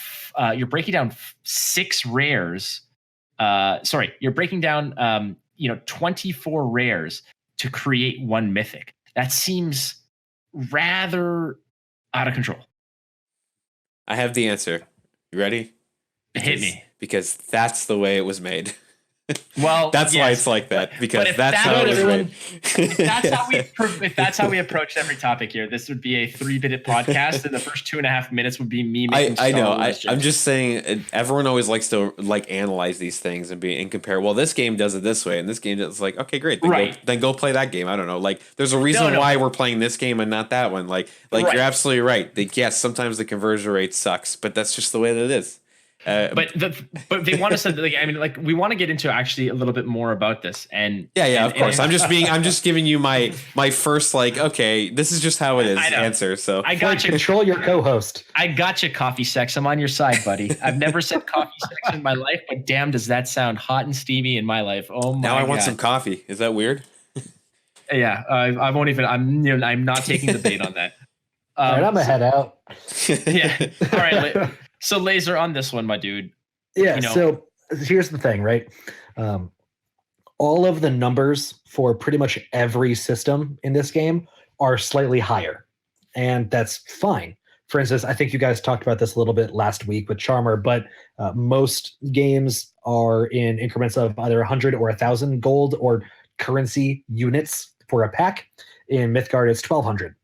6 rares. You're breaking down 24 rares to create 1 Mythic. That seems rather out of control. I have the answer. You ready? Hit me. Because that's the way it was made. Well, that's why it's like that, because that's how it was made. If that's how we approached every topic here, this would be a 3-minute podcast, and the first 2.5 minutes would be me making I know. I'm just saying, everyone always likes to analyze these things and compare. Well, this game does it this way, and this game does like, okay, great. Then go play that game. I don't know. Like, there's a reason why we're playing this game and not that one. Like you're absolutely right. Yes, sometimes the conversion rate sucks, but that's just the way that it is. But they want us to like. I mean, like we want to get into actually a little bit more about this. And of course. I'm just giving you my first like. Okay, this is just how it is. Answer. So I got you. Control your co-host. I got you, coffee sex. I'm on your side, buddy. I've never said coffee sex in my life, but damn, does that sound hot and steamy in my life? Oh my! Now I want some coffee. Is that weird? Yeah, I won't even. I'm not taking the bait on that. All right, I'm gonna head out. Yeah. All right. So Laser on this one, my dude. Yeah. So here's the thing, right? All of the numbers for pretty much every system in this game are slightly higher, and that's fine. For instance, I think you guys talked about this a little bit last week with Charmer, but most games are in increments of either 100 or 1,000 gold or currency units for a pack. In MYTHGARD, it's 1,200.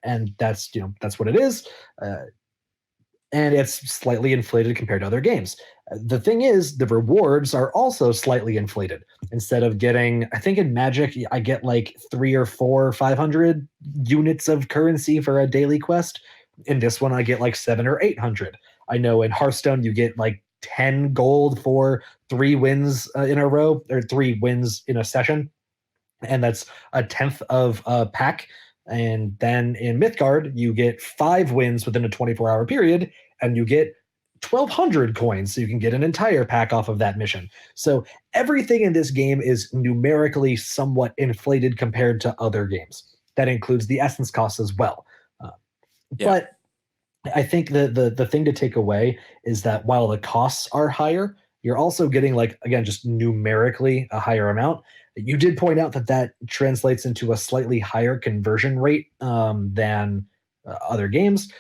And that's what it is, and it's slightly inflated compared to other games. The thing is, the rewards are also slightly inflated. Instead of getting, I think in Magic, I get like 300 or 400 or 500 units of currency for a daily quest. In this one, I get like 700 or 800. I know in Hearthstone, you get like 10 gold for 3 wins in a row, or 3 wins in a session, and that's a tenth of a pack. And then in MYTHGARD, you get 5 wins within a 24-hour period, and you get 1,200 coins, so you can get an entire pack off of that mission. So everything in this game is numerically somewhat inflated compared to other games. That includes the essence costs as well. But I think the thing to take away is that while the costs are higher, you're also getting, like, again, just numerically a higher amount. You did point out that translates into a slightly higher conversion rate than other games.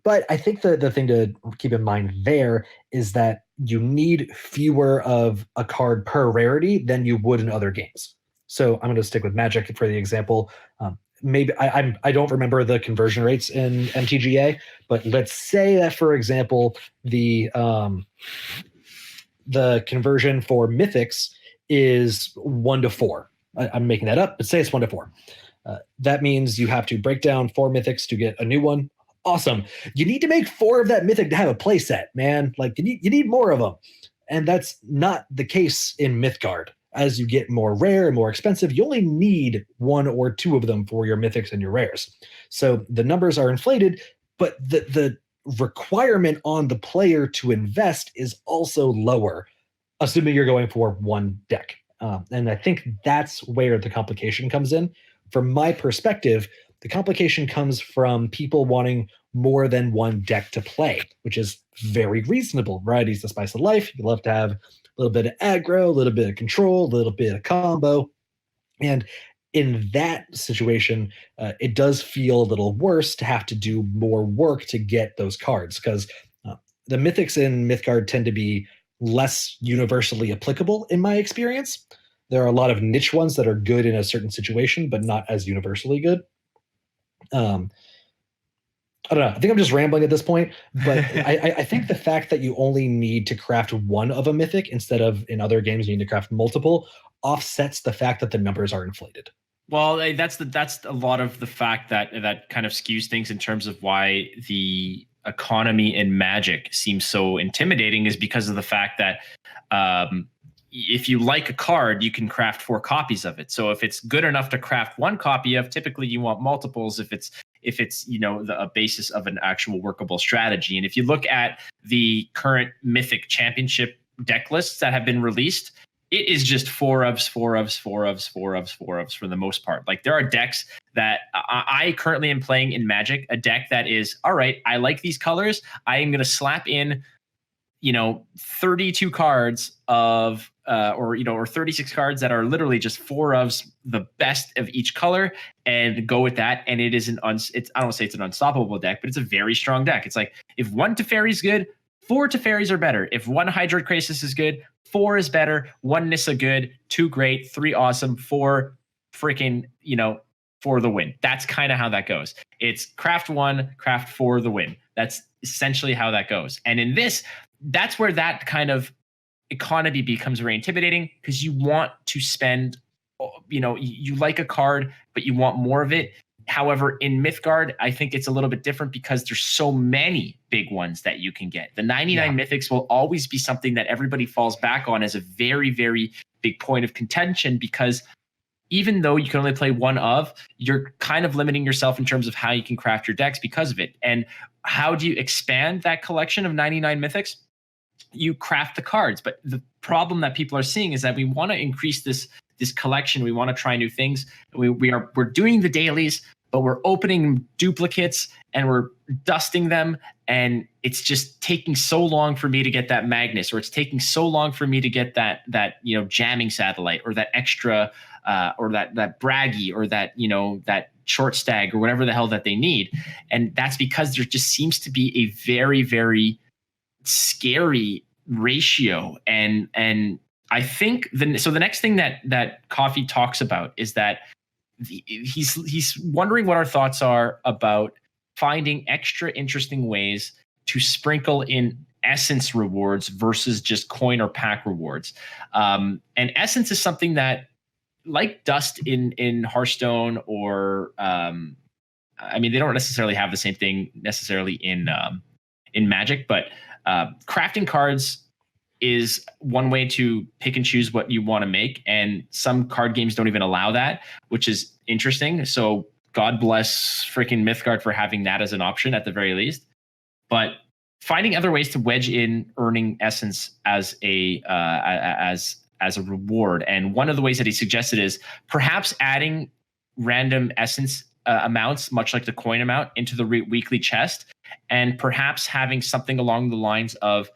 But I think the thing to keep in mind there is that you need fewer of a card per rarity than you would in other games. So I'm going to stick with Magic for the example. Maybe I don't remember the conversion rates in MTGA, but let's say that, for example, the conversion for Mythics is 1 to 4. I'm making that up, but say it's 1 to 4. That means you have to break down 4 Mythics to get a new one. Awesome. You need to make 4 of that Mythic to have a play set, man. Like, you need more of them. And that's not the case in MYTHGARD. As you get more rare and more expensive, you only need 1 or 2 of them for your Mythics and your rares. So the numbers are inflated, but the requirement on the player to invest is also lower, assuming you're going for 1 deck. And I think that's where the complication comes in. From my perspective, the complication comes from people wanting more than 1 deck to play, which is very reasonable. Variety's the spice of life. You love to have a little bit of aggro, a little bit of control, a little bit of combo. And in that situation, it does feel a little worse to have to do more work to get those cards, because the Mythics in MYTHGARD tend to be less universally applicable in my experience. There are a lot of niche ones that are good in a certain situation, but not as universally good. I don't know. I think I'm just rambling at this point, but I think the fact that you only need to craft 1 of a Mythic instead of in other games you need to craft multiple offsets the fact that the numbers are inflated. Well, that's a lot of the fact that kind of skews things in terms of why the economy in Magic seems so intimidating, is because of the fact that if you like a card, you can craft 4 copies of it. So if it's good enough to craft 1 copy of, typically you want multiples if it's a basis of an actual workable strategy. And if you look at the current Mythic Championship deck lists that have been released, it is just 4 ofs for the most part. Like, there are decks that I currently am playing in Magic, a deck that is, all right, I like these colors. I am going to slap in, 32 cards of, or 36 cards that are literally just 4 ofs, the best of each color, and go with that. And it is I don't want to say it's an unstoppable deck, but it's a very strong deck. It's like, if 1 Teferi is good, 4 Teferis are better. If 1 Hydroid Krasis is good, 4 is better. 1 Nissa good, 2 great, 3 awesome, 4 freaking, for the win. That's kind of how that goes. It's craft 1, craft 4, the win. That's essentially how that goes. And in this, that's where that kind of economy becomes very intimidating, because you want to spend, you like a card, but you want more of it. However, in Mythgard, I think it's a little bit different because there's so many big ones that you can get. The 99 mythics will always be something that everybody falls back on as a very, very big point of contention, because even though you can only play one of, you're kind of limiting yourself in terms of how you can craft your decks because of it. And how do you expand that collection of 99 mythics? You craft the cards. But the problem that people are seeing is that we want to increase this collection. We want to try new things. We're doing the dailies, but we're opening duplicates and we're dusting them. And it's just taking so long for me to get that Magnus, or it's taking so long for me to get that jamming satellite, or that extra or that braggy, or that short stag, or whatever the hell that they need. And that's because there just seems to be a very, very scary ratio. And I think the next thing that Coffee talks about is that he's wondering what our thoughts are about finding extra interesting ways to sprinkle in essence rewards versus just coin or pack rewards. And essence is something that, like dust in Hearthstone, or they don't necessarily have the same thing necessarily in Magic, but crafting cards is one way to pick and choose what you want to make, and some card games don't even allow that, which is interesting. So God bless freaking Mythgard for having that as an option at the very least. But finding other ways to wedge in earning essence as a reward, and one of the ways that he suggested is perhaps adding random essence amounts, much like the coin amount, into the weekly chest, and perhaps having something along the lines of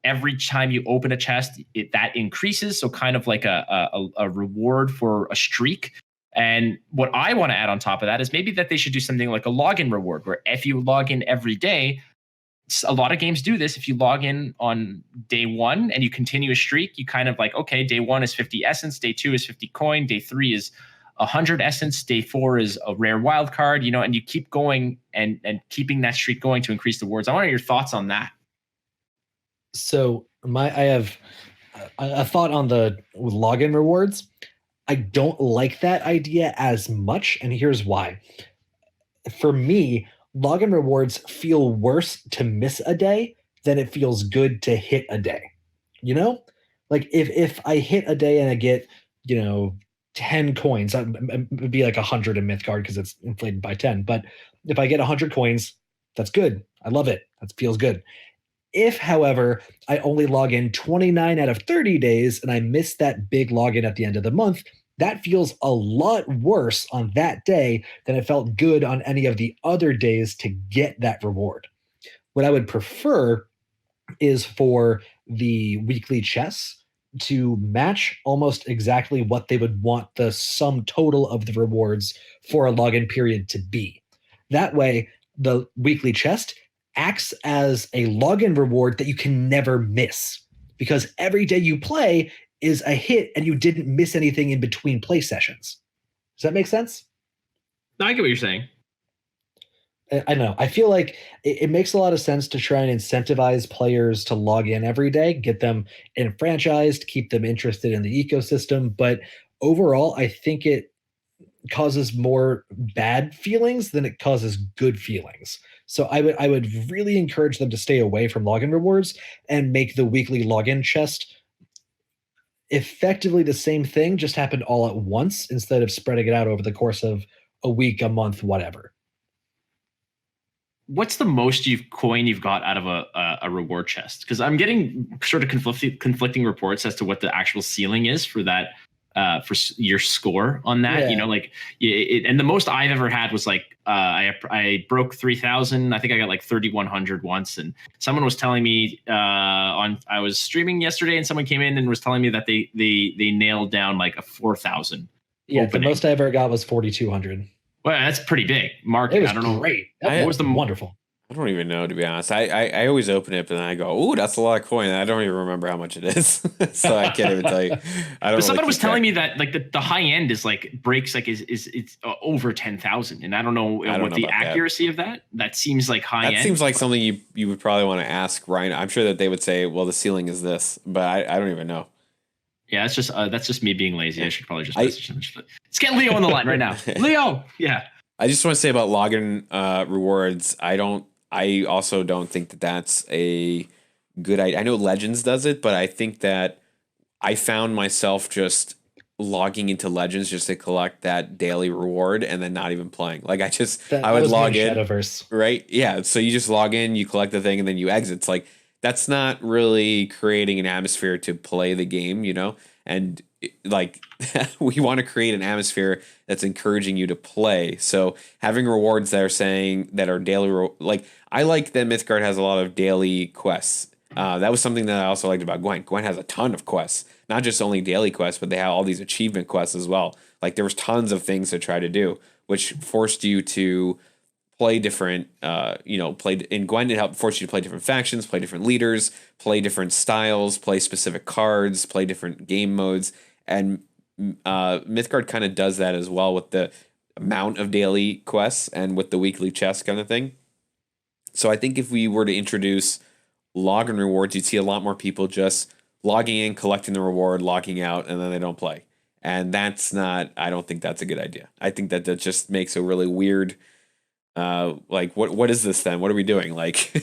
every time you open a chest, that increases. So kind of like a reward for a streak. And what I want to add on top of that is maybe that they should do something like a login reward, where if you log in every day, a lot of games do this. If you log in on day one and you continue a streak, you kind of like, okay, day one is 50 essence, day two is 50 coin, day three is 100 essence, day four is a rare wild card, and you keep going and keeping that streak going to increase the rewards. I want to hear your thoughts on that. So I have a thought on the login rewards. I don't like that idea as much, and here's why. For me, login rewards feel worse to miss a day than it feels good to hit a day. Like if I hit a day and I get 10 coins, it would be like 100 in Mythgard because it's inflated by 10. But if I get 100 coins, that's good. I love it. That feels good. If, however, I only log in 29 out of 30 days and I miss that big login at the end of the month, that feels a lot worse on that day than it felt good on any of the other days to get that reward. What I would prefer is for the weekly chests to match almost exactly what they would want the sum total of the rewards for a login period to be. That way, the weekly chest acts as a login reward that you can never miss, because every day you play is a hit and you didn't miss anything in between play sessions. Does that make sense? No, I get what you're saying. I know. I feel like it makes a lot of sense to try and incentivize players to log in every day, get them enfranchised, keep them interested in the ecosystem. But overall, I think it causes more bad feelings than it causes good feelings. So I would really encourage them to stay away from login rewards and make the weekly login chest effectively the same thing, just happened all at once instead of spreading it out over the course of a week, a month, whatever. What's the most coin you've got out of a reward chest? Because I'm getting sort of conflicting reports as to what the actual ceiling is for that. For your score on that, and the most I've ever had was like I broke 3,000. I think I got like 3,100 once, and someone was telling me I was streaming yesterday, and someone came in and was telling me that they nailed down like a 4,000. Yeah, opening. The most I ever got was 4,200. Well, that's pretty big. Mark, it was I don't know. Great. What was the wonderful? I don't even know, to be honest. I always open it, but then I go, "Ooh, that's a lot of coin." And I don't even remember how much it is, so I can't even tell you. But someone was telling me that like the high end is like breaks like is it's over 10,000, and I don't know what the accuracy of that. That seems like high end. That seems like something you would probably want to ask Ryan. I'm sure that they would say, "Well, the ceiling is this," but I don't even know. Yeah, that's just me being lazy. I should probably just message him. Let's get Leo on the line right now. Leo, yeah. I just want to say about login rewards. I also don't think that that's a good idea. I know Legends does it, but I think that I found myself just logging into Legends just to collect that daily reward and then not even playing. Like I would log in. Shadowverse. Right? Yeah. So you just log in, you collect the thing, and then you exit. It's like that's not really creating an atmosphere to play the game, you know? And like we want to create an atmosphere that's encouraging you to play. So having rewards that are saying that are daily, like I like that MythGARD has a lot of daily quests. That was something that I also liked about Gwent. Gwent has a ton of quests, not just only daily quests, but they have all these achievement quests as well. Like there was tons of things to try to do, which forced you to play different, play in Gwent. It helped force you to play different factions, play different leaders, play different styles, play specific cards, play different game modes. And MythGARD kind of does that as well with the amount of daily quests and with the weekly chest kind of thing. So I think if we were to introduce login rewards, you'd see a lot more people just logging in, collecting the reward, logging out, and then they don't play. And I don't think that's a good idea. I think that just makes a really weird, like what is this then? What are we doing? Like,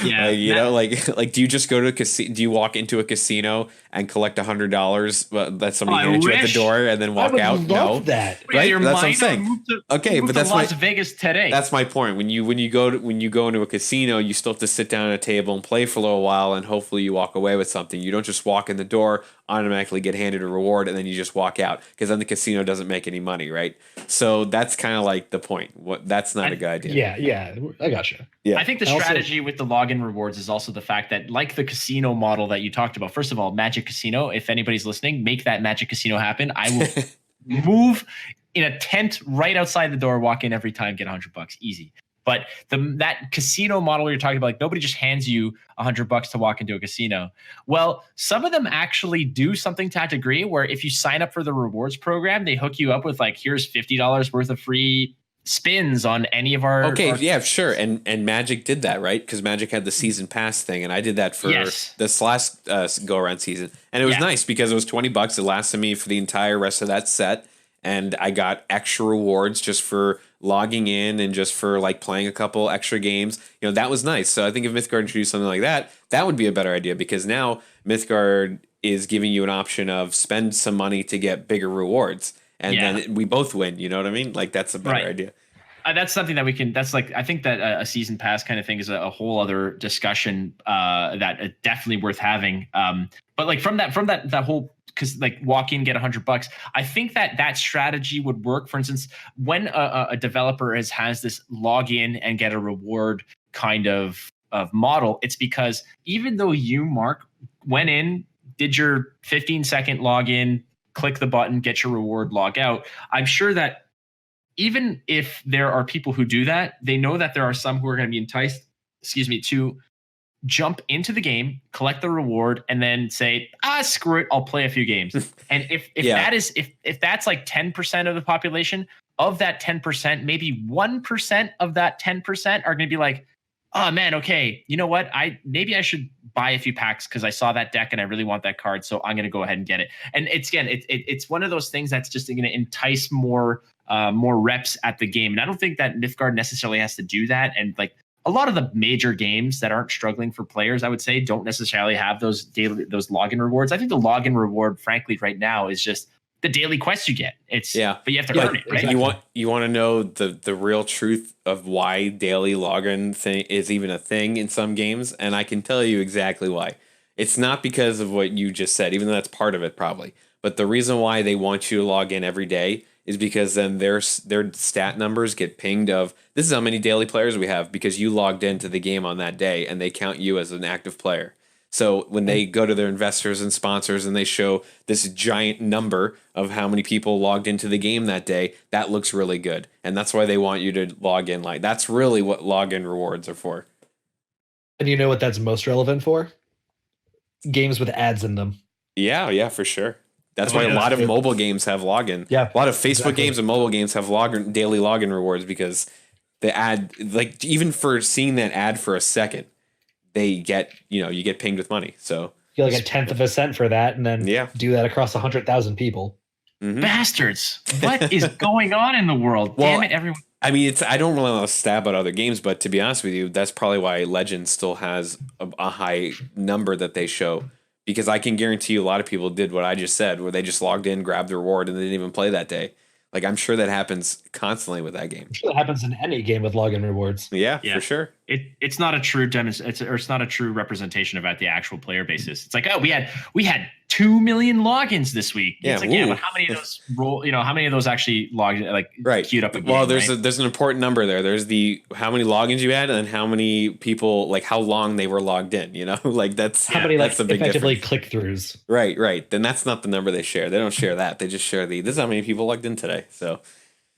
yeah, like do you just go to a casino? Do you walk into a casino and collect $100 that somebody handed you at the door and then walk out? No, that right? Yeah, that's what I'm saying. Okay, but that's Las Vegas today. That's my point. When you go into a casino, you still have to sit down at a table and play for a little while, and hopefully you walk away with something. You don't just walk in the door, automatically get handed a reward, and then you just walk out, because then the casino doesn't make any money, right? So that's kind of like the point. That's not a good idea. Yeah, I gotcha. Yeah, I think the strategy with the login rewards is also the fact that, like the casino model that you talked about, first of all, Magic Casino, if anybody's listening, make that Magic Casino happen. I will move in a tent right outside the door, walk in every time, get $100, easy. But that casino model you're talking about, like nobody just hands you $100 to walk into a casino. Well, some of them actually do something to that degree, where if you sign up for the rewards program, they hook you up with like, here's $50 worth of free spins on any of our. Okay, yeah, sure. And Magic did that, right? Because Magic had the season pass thing, and I did that for this last go around season, and it was nice because it was $20. It lasted me for the entire rest of that set, and I got extra rewards just for logging in and just for like playing a couple extra games. You know, that was nice. So I think if MythGARD introduced something like that, that would be a better idea, because now MythGARD is giving you an option of spend some money to get bigger rewards. And then we both win. You know what I mean? Like that's a better idea. That's something that we can. That's like, I think that a season pass kind of thing is a whole other discussion that definitely worth having. But like from that whole, because like walk in, get $100. I think that strategy would work. For instance, when a developer has this log in and get a reward kind of model, it's because even though you, Mark, went in, did your 15-second login, click the button, get your reward, log out, I'm sure that even if there are people who do that, they know that there are some who are going to be enticed, to jump into the game, collect the reward, and then say, screw it, I'll play a few games. And if that is if that's like 10% of the population, of that 10%, maybe 1% of that 10% are going to be like, oh man, okay, you know what? Maybe I should buy a few packs because I saw that deck and I really want that card, so I'm going to go ahead and get it. And it's one of those things that's just going to entice more reps at the game. And I don't think that MythGARD necessarily has to do that. And like a lot of the major games that aren't struggling for players, I would say, don't necessarily have those login rewards. I think the login reward, frankly, right now is just the daily quests you get. But you have to earn it, right? Exactly. You want to know the real truth of why daily login thing is even a thing in some games, and I can tell you exactly why. It's not because of what you just said, even though that's part of it probably. But the reason why they want you to log in every day is because then their stat numbers get pinged of, this is how many daily players we have because you logged into the game on that day, and they count you as an active player. So when they go to their investors and sponsors and they show this giant number of how many people logged into the game that day, that looks really good. And that's why they want you to log in. Like, that's really what login rewards are for. And you know what that's most relevant for? Games with ads in them. Yeah, for sure. That's why a lot of mobile games have login. Yeah, a lot of Facebook games and mobile games have daily login rewards, because the ad, like even for seeing that ad for a second, they get, you get pinged with money. So get like a tenth of a cent for that, and then do that across 100,000 people. Mm-hmm. Bastards! What is going on in the world? Well, damn it, everyone! I mean, I don't really want to stab at other games, but to be honest with you, that's probably why Legends still has a high number that they show, because I can guarantee you a lot of people did what I just said, where they just logged in, grabbed the reward, and they didn't even play that day. Like, I'm sure that happens constantly with that game. I'm sure that happens in any game with login rewards. Yeah, for sure. It's not a true it's not a true representation about the actual player basis. It's like, oh, we had 2 million logins this week. Yeah, it's like, but how many of those how many of those actually logged, like, queued up a game? Well, there's an important number there. There's the how many logins you had and how many people, like, how long they were logged in, like that's how many, that's like, the big effectively difference. click-throughs. Right. Then that's not the number they share. They don't share that. They just share this is how many people logged in today. So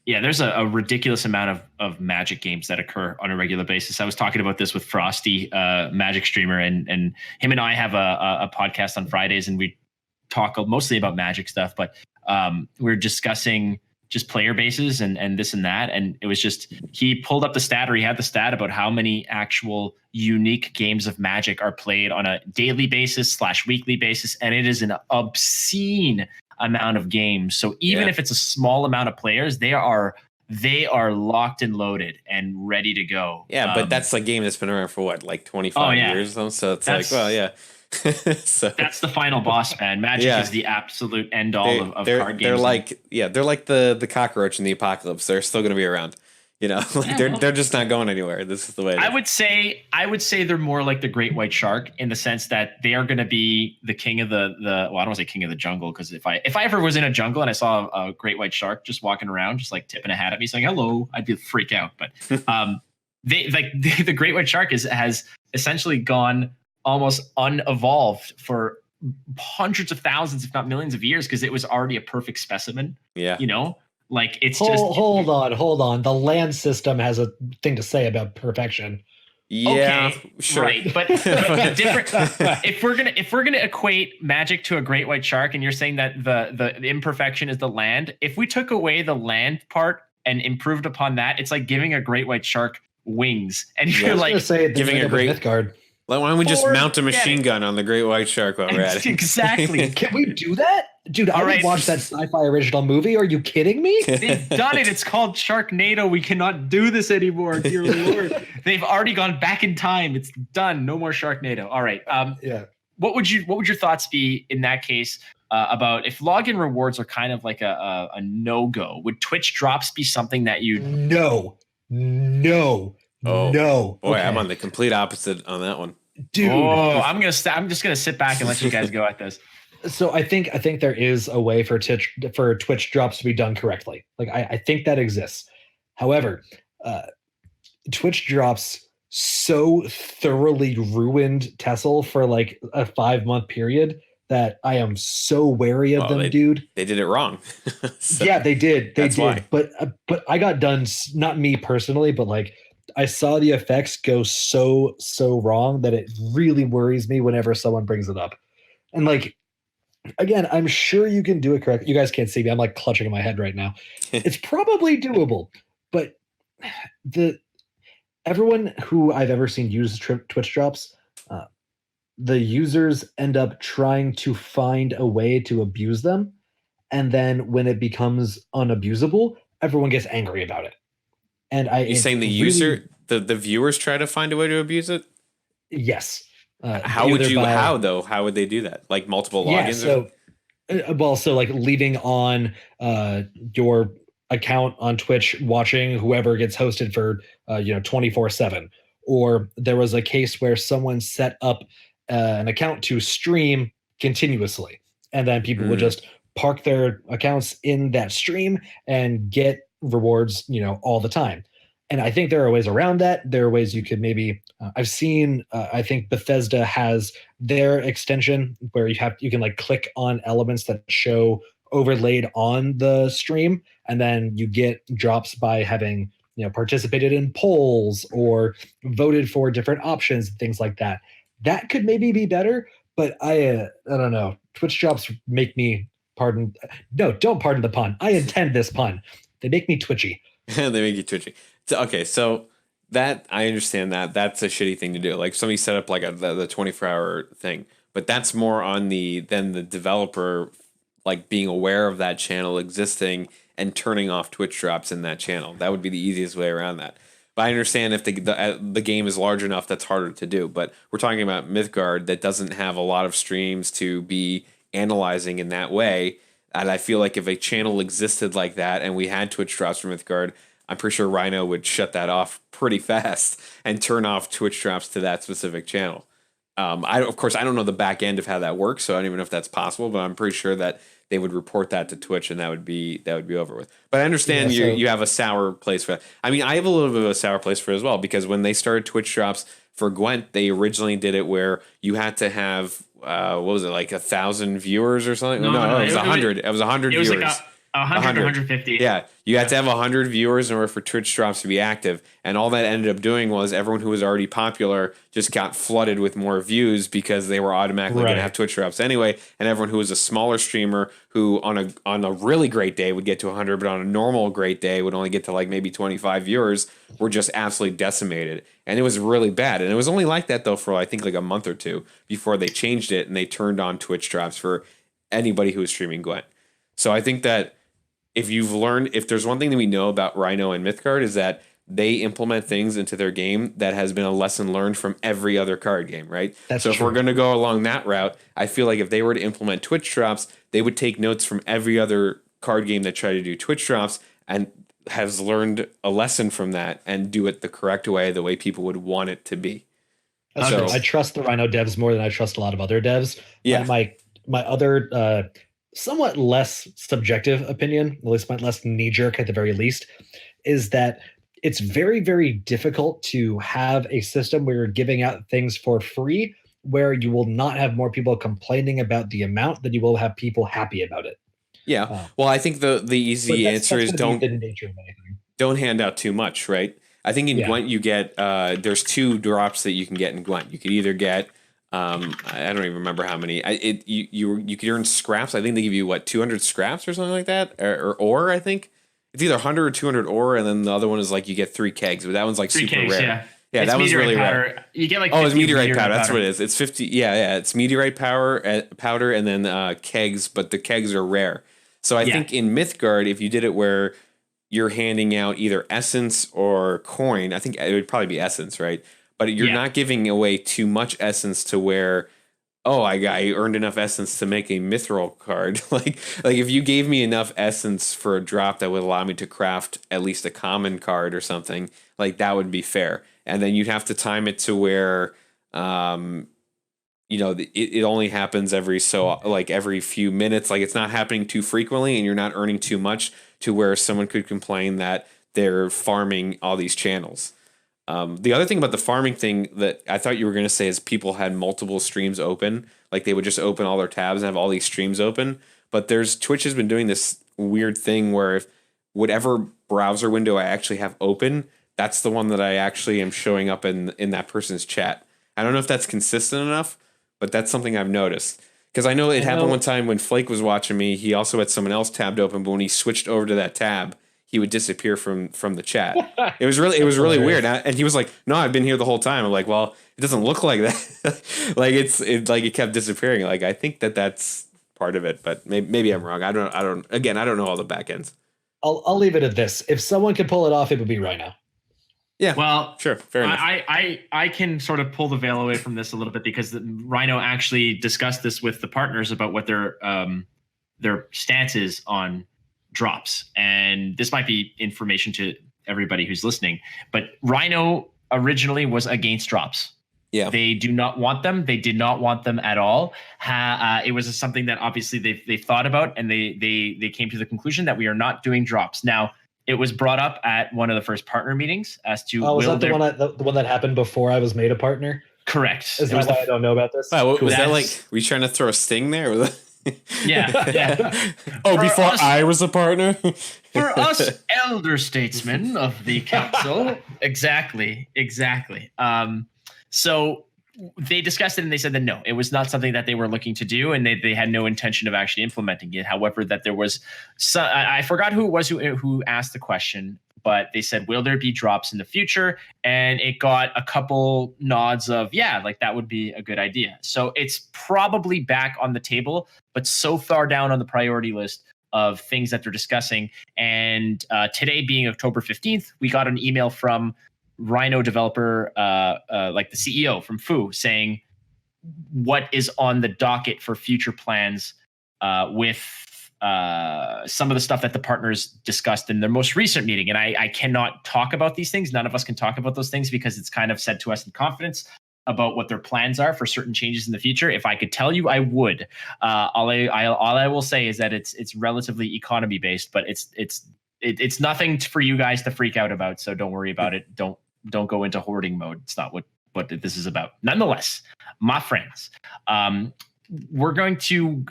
yeah, there's a ridiculous amount of Magic games that occur on a regular basis. I was talking about this with Frosty, Magic streamer, and him and I have a podcast on Fridays, and we talk mostly about Magic stuff, but we're discussing just player bases and this and that. And it was just, he pulled up the stat, or he had the stat about how many actual unique games of Magic are played on a daily basis / weekly basis. And it is an obscene amount of games. So even if it's a small amount of players, they are locked and loaded and ready to go. Yeah, but that's a game that's been around for what, like 25 years or so. So it's like, well, yeah. So that's the final boss, man. Magic is the absolute end all of card games. They're like the cockroach in the apocalypse. They're still going to be around. They're just not going anywhere. This is the way. I would say they're more like the great white shark, in the sense that they are going to be the king of the well, I don't want to say king of the jungle, because if I ever was in a jungle and I saw a great white shark just walking around, just like tipping a hat at me saying hello, I'd be freak out. But the great white shark has essentially gone almost unevolved for hundreds of thousands, if not millions of years, because it was already a perfect specimen. Yeah. Like, it's hold on. The land system has a thing to say about perfection. Yeah, okay, sure. Right, but different. If we're gonna equate Magic to a great white shark, and you're saying that the imperfection is the land, if we took away the land part and improved upon that, it's like giving a great white shark wings, and you're like giving a great MYTHGARD. Why don't we just mount a machine gun on the great white shark while we're at it? Exactly. Can we do that? Dude, I would watch that sci-fi original movie. Are you kidding me? They've done it. It's called Sharknado. We cannot do this anymore, dear Lord. They've already gone back in time. It's done. No more Sharknado. All right. What would your thoughts be in that case about if login rewards are kind of like a no-go? Would Twitch drops be something that you No. Oh, no. Boy, okay. I'm on the complete opposite on that one. Dude. Oh, I'm just gonna sit back and let you guys go at this. So I think there is a way for Twitch drops to be done correctly. Like, I think that exists. However, Twitch drops so thoroughly ruined Tessel for like a 5-month period that I am so wary of them, dude. They did it wrong. Yeah, they did. They did. Why. But I got done, not me personally, but like, I saw the effects go so wrong that it really worries me whenever someone brings it up. And like, again, I'm sure you can do it correctly. You guys can't see me. I'm like clutching in my head right now. It's probably doable, but everyone who I've ever seen use Twitch drops, the users end up trying to find a way to abuse them. And then when it becomes unabusable, everyone gets angry about it. And you're saying the user, the viewers try to find a way to abuse it? Yes. How would they do that? Like multiple logins? So like leaving on your account on Twitch, watching whoever gets hosted for 24/7. Or there was a case where someone set up an account to stream continuously, and then people would just park their accounts in that stream and get rewards, all the time. And I think there are ways around that. There are ways you could maybe, I've seen, I think Bethesda has their extension where you can like click on elements that show overlaid on the stream, and then you get drops by having, participated in polls or voted for different options, things like that. That could maybe be better, but I don't know. Twitch drops make me don't pardon the pun. I intend this pun. They make me twitchy. They make you twitchy. So that I understand that that's a shitty thing to do. Like somebody set up like the 24-hour thing, but that's more on the developer like being aware of that channel existing and turning off Twitch drops in that channel. That would be the easiest way around that. But I understand if the game is large enough, that's harder to do. But we're talking about MYTHGARD that doesn't have a lot of streams to be analyzing in that way. And I feel like if a channel existed like that and we had Twitch drops for MYTHGARD, I'm pretty sure Rhino would shut that off pretty fast and turn off Twitch drops to that specific channel. Of course, I don't know the back end of how that works, so I don't even know if that's possible, but I'm pretty sure that they would report that to Twitch and that would be over with. But I understand you have a sour place for that. I mean, I have a little bit of a sour place for it as well, because when they started Twitch drops for Gwent, they originally did it where you had to have, what was it, like 1,000 viewers or something? No, it was 100. It was 100 viewers. It was like 100, 150. Yeah, you had to have 100 viewers in order for Twitch drops to be active, and all that ended up doing was everyone who was already popular just got flooded with more views because they were automatically going to have Twitch drops anyway, and everyone who was a smaller streamer who on a really great day would get to 100, but on a normal great day would only get to like maybe 25 viewers, were just absolutely decimated, and it was really bad. And it was only like that though for I think like a month or two before they changed it and they turned on Twitch drops for anybody who was streaming Gwent. So I think that if there's one thing that we know about Rhino and MYTHGARD is that they implement things into their game that has been a lesson learned from every other card game, right? That's so true. If we're going to go along that route, I feel like if they were to implement Twitch drops, they would take notes from every other card game that tried to do Twitch drops and has learned a lesson from that and do it the correct way, the way people would want it to be. So I trust the Rhino devs more than I trust a lot of other devs. Yeah. My other somewhat less subjective opinion, at least my less knee-jerk at the very least, is that it's very, very difficult to have a system where you're giving out things for free where you will not have more people complaining about the amount than you will have people happy about it. Yeah. Well, I think the easy answer is don't hand out too much, right? I think in Gwent you get there's 2 drops that you can get in Gwent. You could either get I don't even remember how many. You could earn scraps. I think they give you 200 scraps or something like that, or ore. I think it's either 100 or 200 ore, and then the other one is like you get 3 kegs, but that one's like 3 super kegs, rare. Yeah, that was really rare. You get like it's meteorite powder. That's what it is. It's 50. Yeah, it's meteorite powder, and then kegs, but the kegs are rare. So I think in MYTHGARD, if you did it where you're handing out either essence or coin, I think it would probably be essence, right? But you're not giving away too much essence to where, I earned enough essence to make a mithril card. like if you gave me enough essence for a drop that would allow me to craft at least a common card or something, like that would be fair. And then you'd have to time it to where, it only happens every few minutes. Like it's not happening too frequently, and you're not earning too much to where someone could complain that they're farming all these channels. The other thing about the farming thing that I thought you were going to say is people had multiple streams open. Like they would just open all their tabs and have all these streams open. But Twitch has been doing this weird thing where if whatever browser window I actually have open, that's the one that I actually am showing up in that person's chat. I don't know if that's consistent enough, but that's something I've noticed. Because I know it happened one time when Flake was watching me. He also had someone else tabbed open, but when he switched over to that tab, he would disappear from the chat. It was really weird. And he was like, "No, I've been here the whole time." I'm like, "Well, it doesn't look like that." It kept disappearing. Like I think that's part of it, but maybe I'm wrong. I don't know all the back ends. I'll leave it at this. If someone could pull it off, it would be Rhino. Yeah. Well, sure. Fair enough. I can sort of pull the veil away from this a little bit because Rhino actually discussed this with the partners about what their stance is on drops, and this might be information to everybody who's listening, but Rhino originally was against drops. Yeah, they do not want them. They did not want them at all. It was something that obviously they thought about, and they came to the conclusion that we are not doing drops. Now, it was brought up at one of the first partner meetings as to was that the one that happened before I was made a partner? Correct. Is that why I don't know about this? Was that like, were you trying to throw a sting there? Yeah. Before I was a partner? For us elder statesmen of the council. Exactly. So they discussed it and they said that no, it was not something that they were looking to do, and they had no intention of actually implementing it. However, that there was I forgot who it was who asked the question, but they said, will there be drops in the future? And it got a couple nods of, yeah, like that would be a good idea. So it's probably back on the table, but so far down on the priority list of things that they're discussing. And today being October 15th, we got an email from Rhino developer, like the CEO from Foo, saying what is on the docket for future plans with some of the stuff that the partners discussed in their most recent meeting. And I cannot talk about these things. None of us can talk about those things because it's kind of said to us in confidence about what their plans are for certain changes in the future. If I could tell you, I would. All I will say is that it's relatively economy based, but it's nothing for you guys to freak out about. So don't worry about it. Don't go into hoarding mode. It's not what this is about. Nonetheless, my friends, we're going to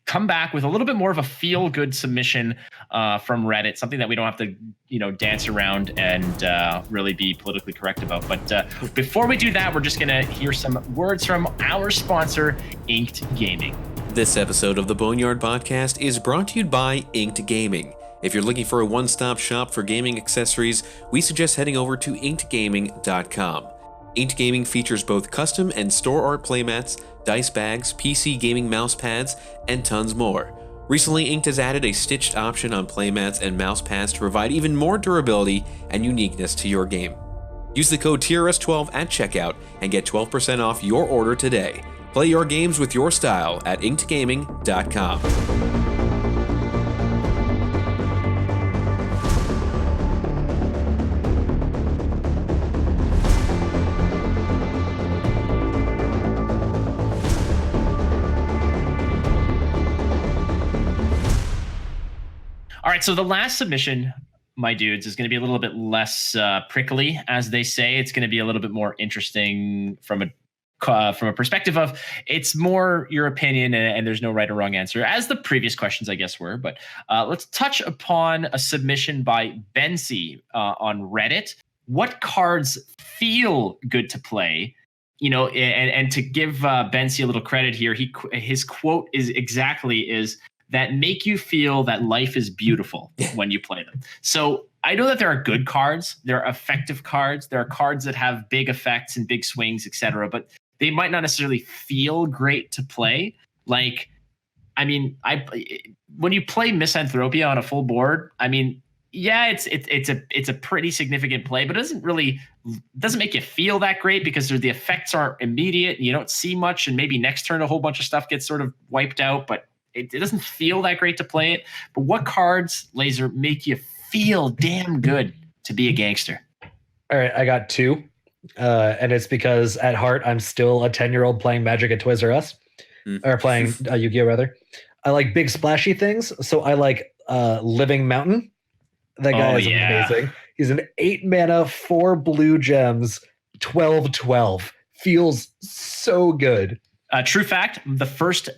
come back with a little bit more of a feel-good submission from Reddit, something that we don't have to, dance around and really be politically correct about. But before we do that, we're just going to hear some words from our sponsor, Inked Gaming. This episode of the Boneyard Podcast is brought to you by Inked Gaming. If you're looking for a one-stop shop for gaming accessories, we suggest heading over to inkedgaming.com. Inked Gaming features both custom and store art playmats, dice bags, PC gaming mouse pads, and tons more. Recently, Inked has added a stitched option on playmats and mouse pads to provide even more durability and uniqueness to your game. Use the code TRS12 at checkout and get 12% off your order today. Play your games with your style at inkedgaming.com. All right, so the last submission, my dudes, is going to be a little bit less prickly, as they say. It's going to be a little bit more interesting from a perspective of it's more your opinion, and there's no right or wrong answer, as the previous questions, I guess, were. But let's touch upon a submission by Bensi on Reddit. What cards feel good to play? And to give Bensi a little credit here, his quote is that make you feel that life is beautiful when you play them. So I know that there are good cards, there are effective cards, there are cards that have big effects and big swings, etc., but they might not necessarily feel great to play. Like, when you play Misanthropia on a full board, yeah, it's a pretty significant play, but it doesn't make you feel that great because the effects aren't immediate and you don't see much, and maybe next turn a whole bunch of stuff gets sort of wiped out, but it doesn't feel that great to play it. But what cards, Laser, make you feel damn good to be a gangster? All right, I got two. And it's because at heart, I'm still a 10-year-old playing Magic at Toys R Us. Or playing Yu-Gi-Oh! Rather. I like big splashy things. So I like Living Mountain. That guy is amazing. He's an 8-mana, 4 blue gems, 12/12. Feels so good. True fact, the first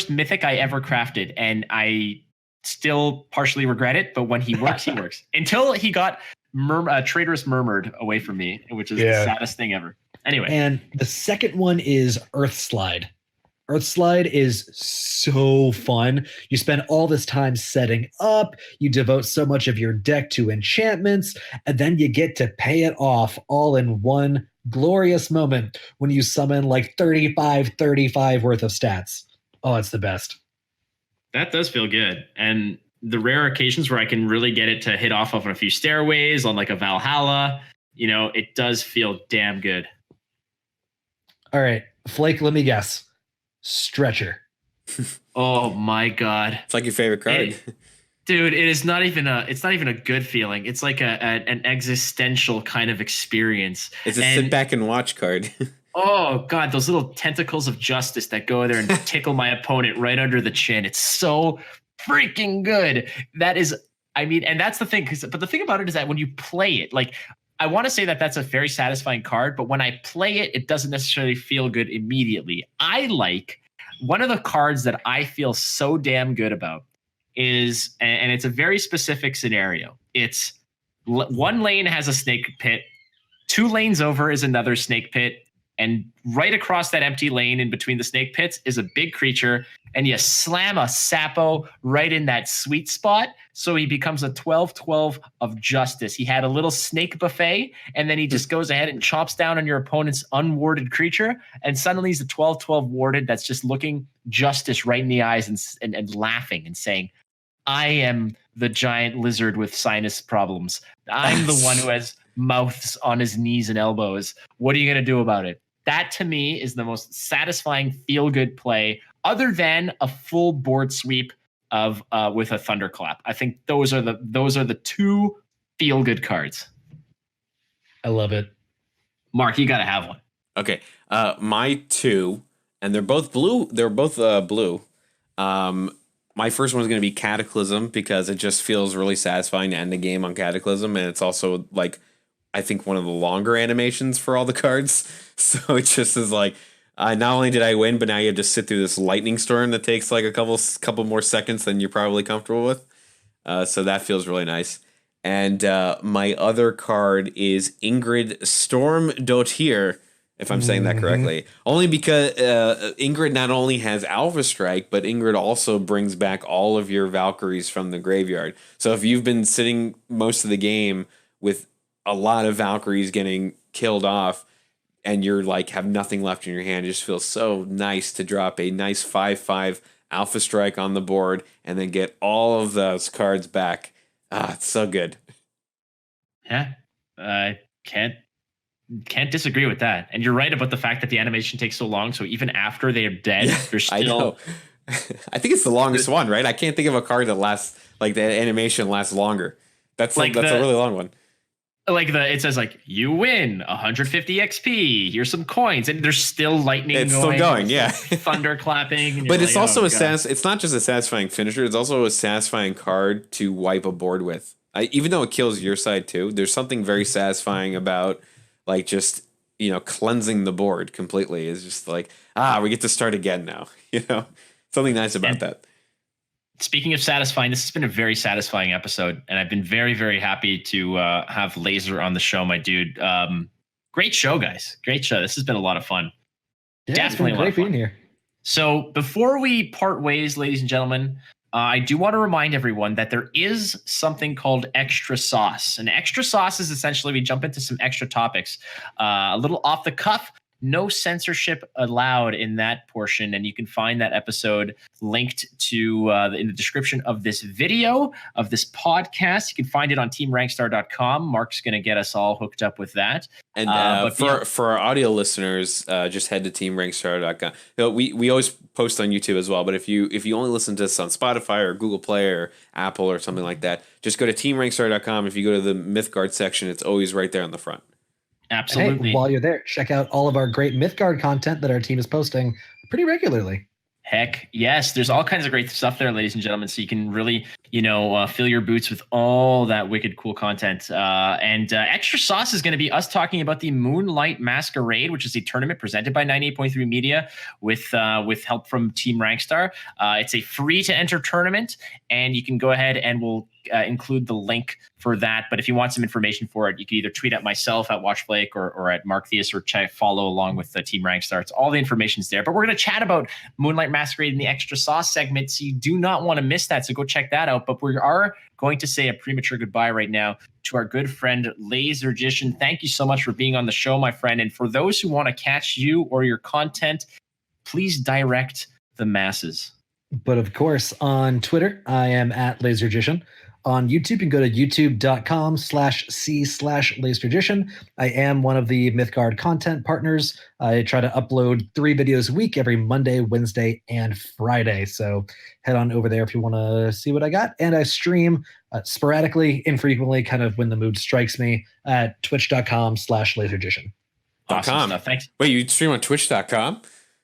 Mythic I ever crafted, and I still partially regret it, but when he works, he works. Until he got Traitorous Murmured away from me, which is the saddest thing ever. Anyway. And the second one is Earthslide. Earthslide is so fun. You spend all this time setting up, you devote so much of your deck to enchantments, and then you get to pay it off all in one glorious moment when you summon like 35 worth of stats. Oh, it's the best. That does feel good. And the rare occasions where I can really get it to hit off of a few stairways on like a Valhalla, it does feel damn good. All right, Flake, let me guess. Stretcher. Oh my God. It's like your favorite card. Dude, it's not even a good feeling. It's like an existential kind of experience. It's a sit back and watch card. Oh God, those little tentacles of justice that go there and tickle my opponent right under the chin. It's so freaking good. That is, and that's the thing. But the thing about it is that when you play it, like, I want to say that that's a very satisfying card, but when I play it, it doesn't necessarily feel good immediately. I like one of the cards that I feel so damn good about is, and it's a very specific scenario. It's one lane has a snake pit, 2 lanes over is another snake pit, and right across that empty lane in between the snake pits is a big creature, and you slam a Sapo right in that sweet spot, so he becomes a 12/12 of justice. He had a little snake buffet, and then he just goes ahead and chomps down on your opponent's unwarded creature, and suddenly he's a 12/12 warded that's just looking justice right in the eyes and laughing and saying, I am the giant lizard with sinus problems. I'm the one who has mouths on his knees and elbows. What are you going to do about it? That to me is the most satisfying feel-good play, other than a full board sweep of with a thunderclap. I think those are the two feel-good cards. I love it. Mark, you got to have one. Okay, my two, and they're both blue. They're both blue. My first one's going to be Cataclysm, because it just feels really satisfying to end the game on Cataclysm, and it's also like, I think, one of the longer animations for all the cards. So it just is like, not only did I win, but now you have to sit through this lightning storm that takes like a couple more seconds than you're probably comfortable with. So that feels really nice. And my other card is Ingrid Stormdottir, if I'm saying that correctly. Only because Ingrid not only has Alpha Strike, but Ingrid also brings back all of your Valkyries from the graveyard. So if you've been sitting most of the game with a lot of Valkyries getting killed off, and you're like have nothing left in your hand, it just feels so nice to drop a nice 5/5 Alpha Strike on the board and then get all of those cards back. It's so good. Yeah, can't disagree with that. And you're right about the fact that the animation takes so long. So even after they are dead, they're still. I know. I think it's the longest one, right? I can't think of a card that lasts like the animation lasts longer. That's a really long one. Like it says like you win 150 XP. Here's some coins, and there's still lightning. It's still going, yeah. Thunder clapping. But it's also it's not just a satisfying finisher. It's also a satisfying card to wipe a board with. Even though it kills your side too, there's something very satisfying about like just cleansing the board completely. It's just like we get to start again now. Something nice about that. Speaking of satisfying, this has been a very satisfying episode, and I've been very, very happy to have Laser on the show, my dude. Great show, guys. Great show. This has been a lot of fun. Yeah, Definitely it's been great being here. So before we part ways, ladies and gentlemen, I do want to remind everyone that there is something called Extra Sauce. And Extra Sauce is essentially we jump into some extra topics, a little off the cuff. No censorship allowed in that portion, and you can find that episode linked to in the description of this video, of this podcast. You can find it on teamrankstar.com. Mark's going to get us all hooked up with that. And for our audio listeners, just head to teamrankstar.com. We always post on YouTube as well, but if you only listen to this on Spotify or Google Play or Apple or something like that, just go to teamrankstar.com. If you go to the MYTHGARD section, it's always right there on the front. Absolutely. Hey, while you're there, check out all of our great MYTHGARD content that our team is posting pretty regularly. Heck yes, there's all kinds of great stuff there, ladies and gentlemen. So you can really, fill your boots with all that wicked cool content. And Extra Sauce is going to be us talking about the Moonlight Masquerade, which is a tournament presented by 98.3 Media with help from Team Rankstar. It's a free to enter tournament, and you can go ahead and we'll include the link for that. But if you want some information for it, you can either tweet at myself at WatchFlake or at Markthius, or follow along with the Team Rankstar. It's all the information's there. But we're going to chat about Moonlight Masquerade in the Extra Sauce segment, so you do not want to miss that. So go check that out. But we are going to say a premature goodbye right now to our good friend Lazergician. Thank you so much for being on the show, my friend. And for those who want to catch you or your content, please direct the masses. But of course, on Twitter, I am at Lazergician. On YouTube, you can go to youtube.com/c/Lazergician. I am one of the MYTHGARD content partners. I try to upload 3 videos a week every Monday, Wednesday, and Friday. So head on over there if you want to see what I got. And I stream sporadically, infrequently, kind of when the mood strikes me, at twitch.com/Lazergician. Awesome stuff. Thanks. Wait, you stream on twitch.com?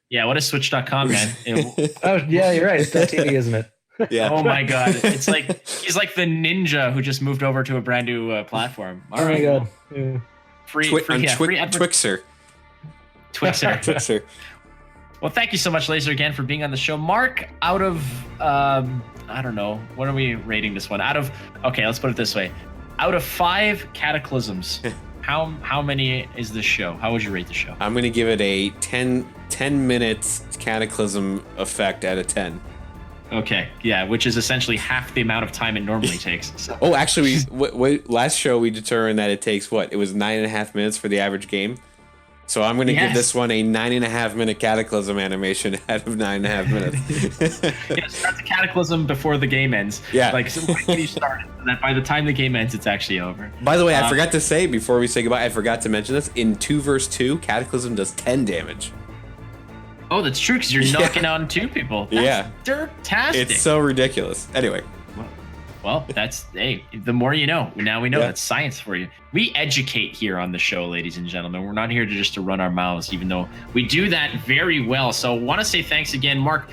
Yeah, what is switch.com, man? Oh, yeah, you're right. It's .tv, isn't it? Yeah. Oh my God. It's like he's like the ninja who just moved over to a brand new platform. All right. Oh my God. Yeah. Free Twixer. Twixer. Well, thank you so much, Laser, again for being on the show. Mark, out of I don't know, what are we rating this one? Okay, let's put it this way. Out of 5 cataclysms, how many is this show? How would you rate the show? I'm going to give it a 10 minutes Cataclysm effect out of 10. Okay, yeah, which is essentially half the amount of time it normally takes. So. Oh, actually, last show we determined that it takes it was 9.5 minutes for the average game. So I'm going to give this one a 9.5 minute Cataclysm animation out of 9.5 minutes. Start the Cataclysm before the game ends. Yeah. Like, so when you start it, so that by the time the game ends, it's actually over. By the way, I forgot to say, before we say goodbye, I forgot to mention this. In 2 vs. 2, Cataclysm does 10 damage. Oh, that's true, because you're knocking on 2 people. That's dirtastic. It's so ridiculous. Anyway. Well, the more you know. Now we know. That's science for you. We educate here on the show, ladies and gentlemen. We're not here to run our mouths, even though we do that very well. So want to say thanks again, Mark.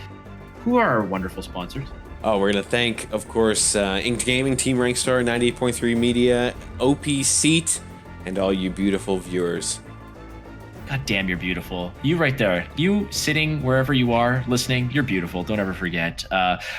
Who are our wonderful sponsors? Oh, we're going to thank, of course, Inked Gaming, Team Rankstar, 98.3 Media, OP Seat, and all you beautiful viewers. God damn, you're beautiful. You right there. You sitting wherever you are listening, you're beautiful. Don't ever forget.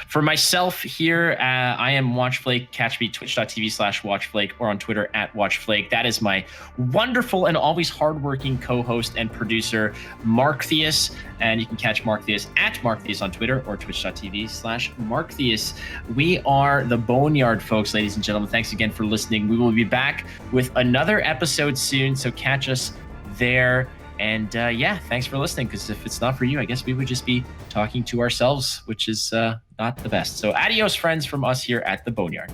For myself here, I am WatchFlake. Catch me twitch.tv/WatchFlake or on Twitter @WatchFlake. That is my wonderful and always hardworking co-host and producer, Markthius. And you can catch Markthius @Markthius on Twitter or twitch.tv/Markthius. We are the Boneyard, folks, ladies and gentlemen. Thanks again for listening. We will be back with another episode soon, so catch us there. And thanks for listening, because if it's not for you, I guess we would just be talking to ourselves, which is not the best. So adios, friends, from us here at the Boneyard.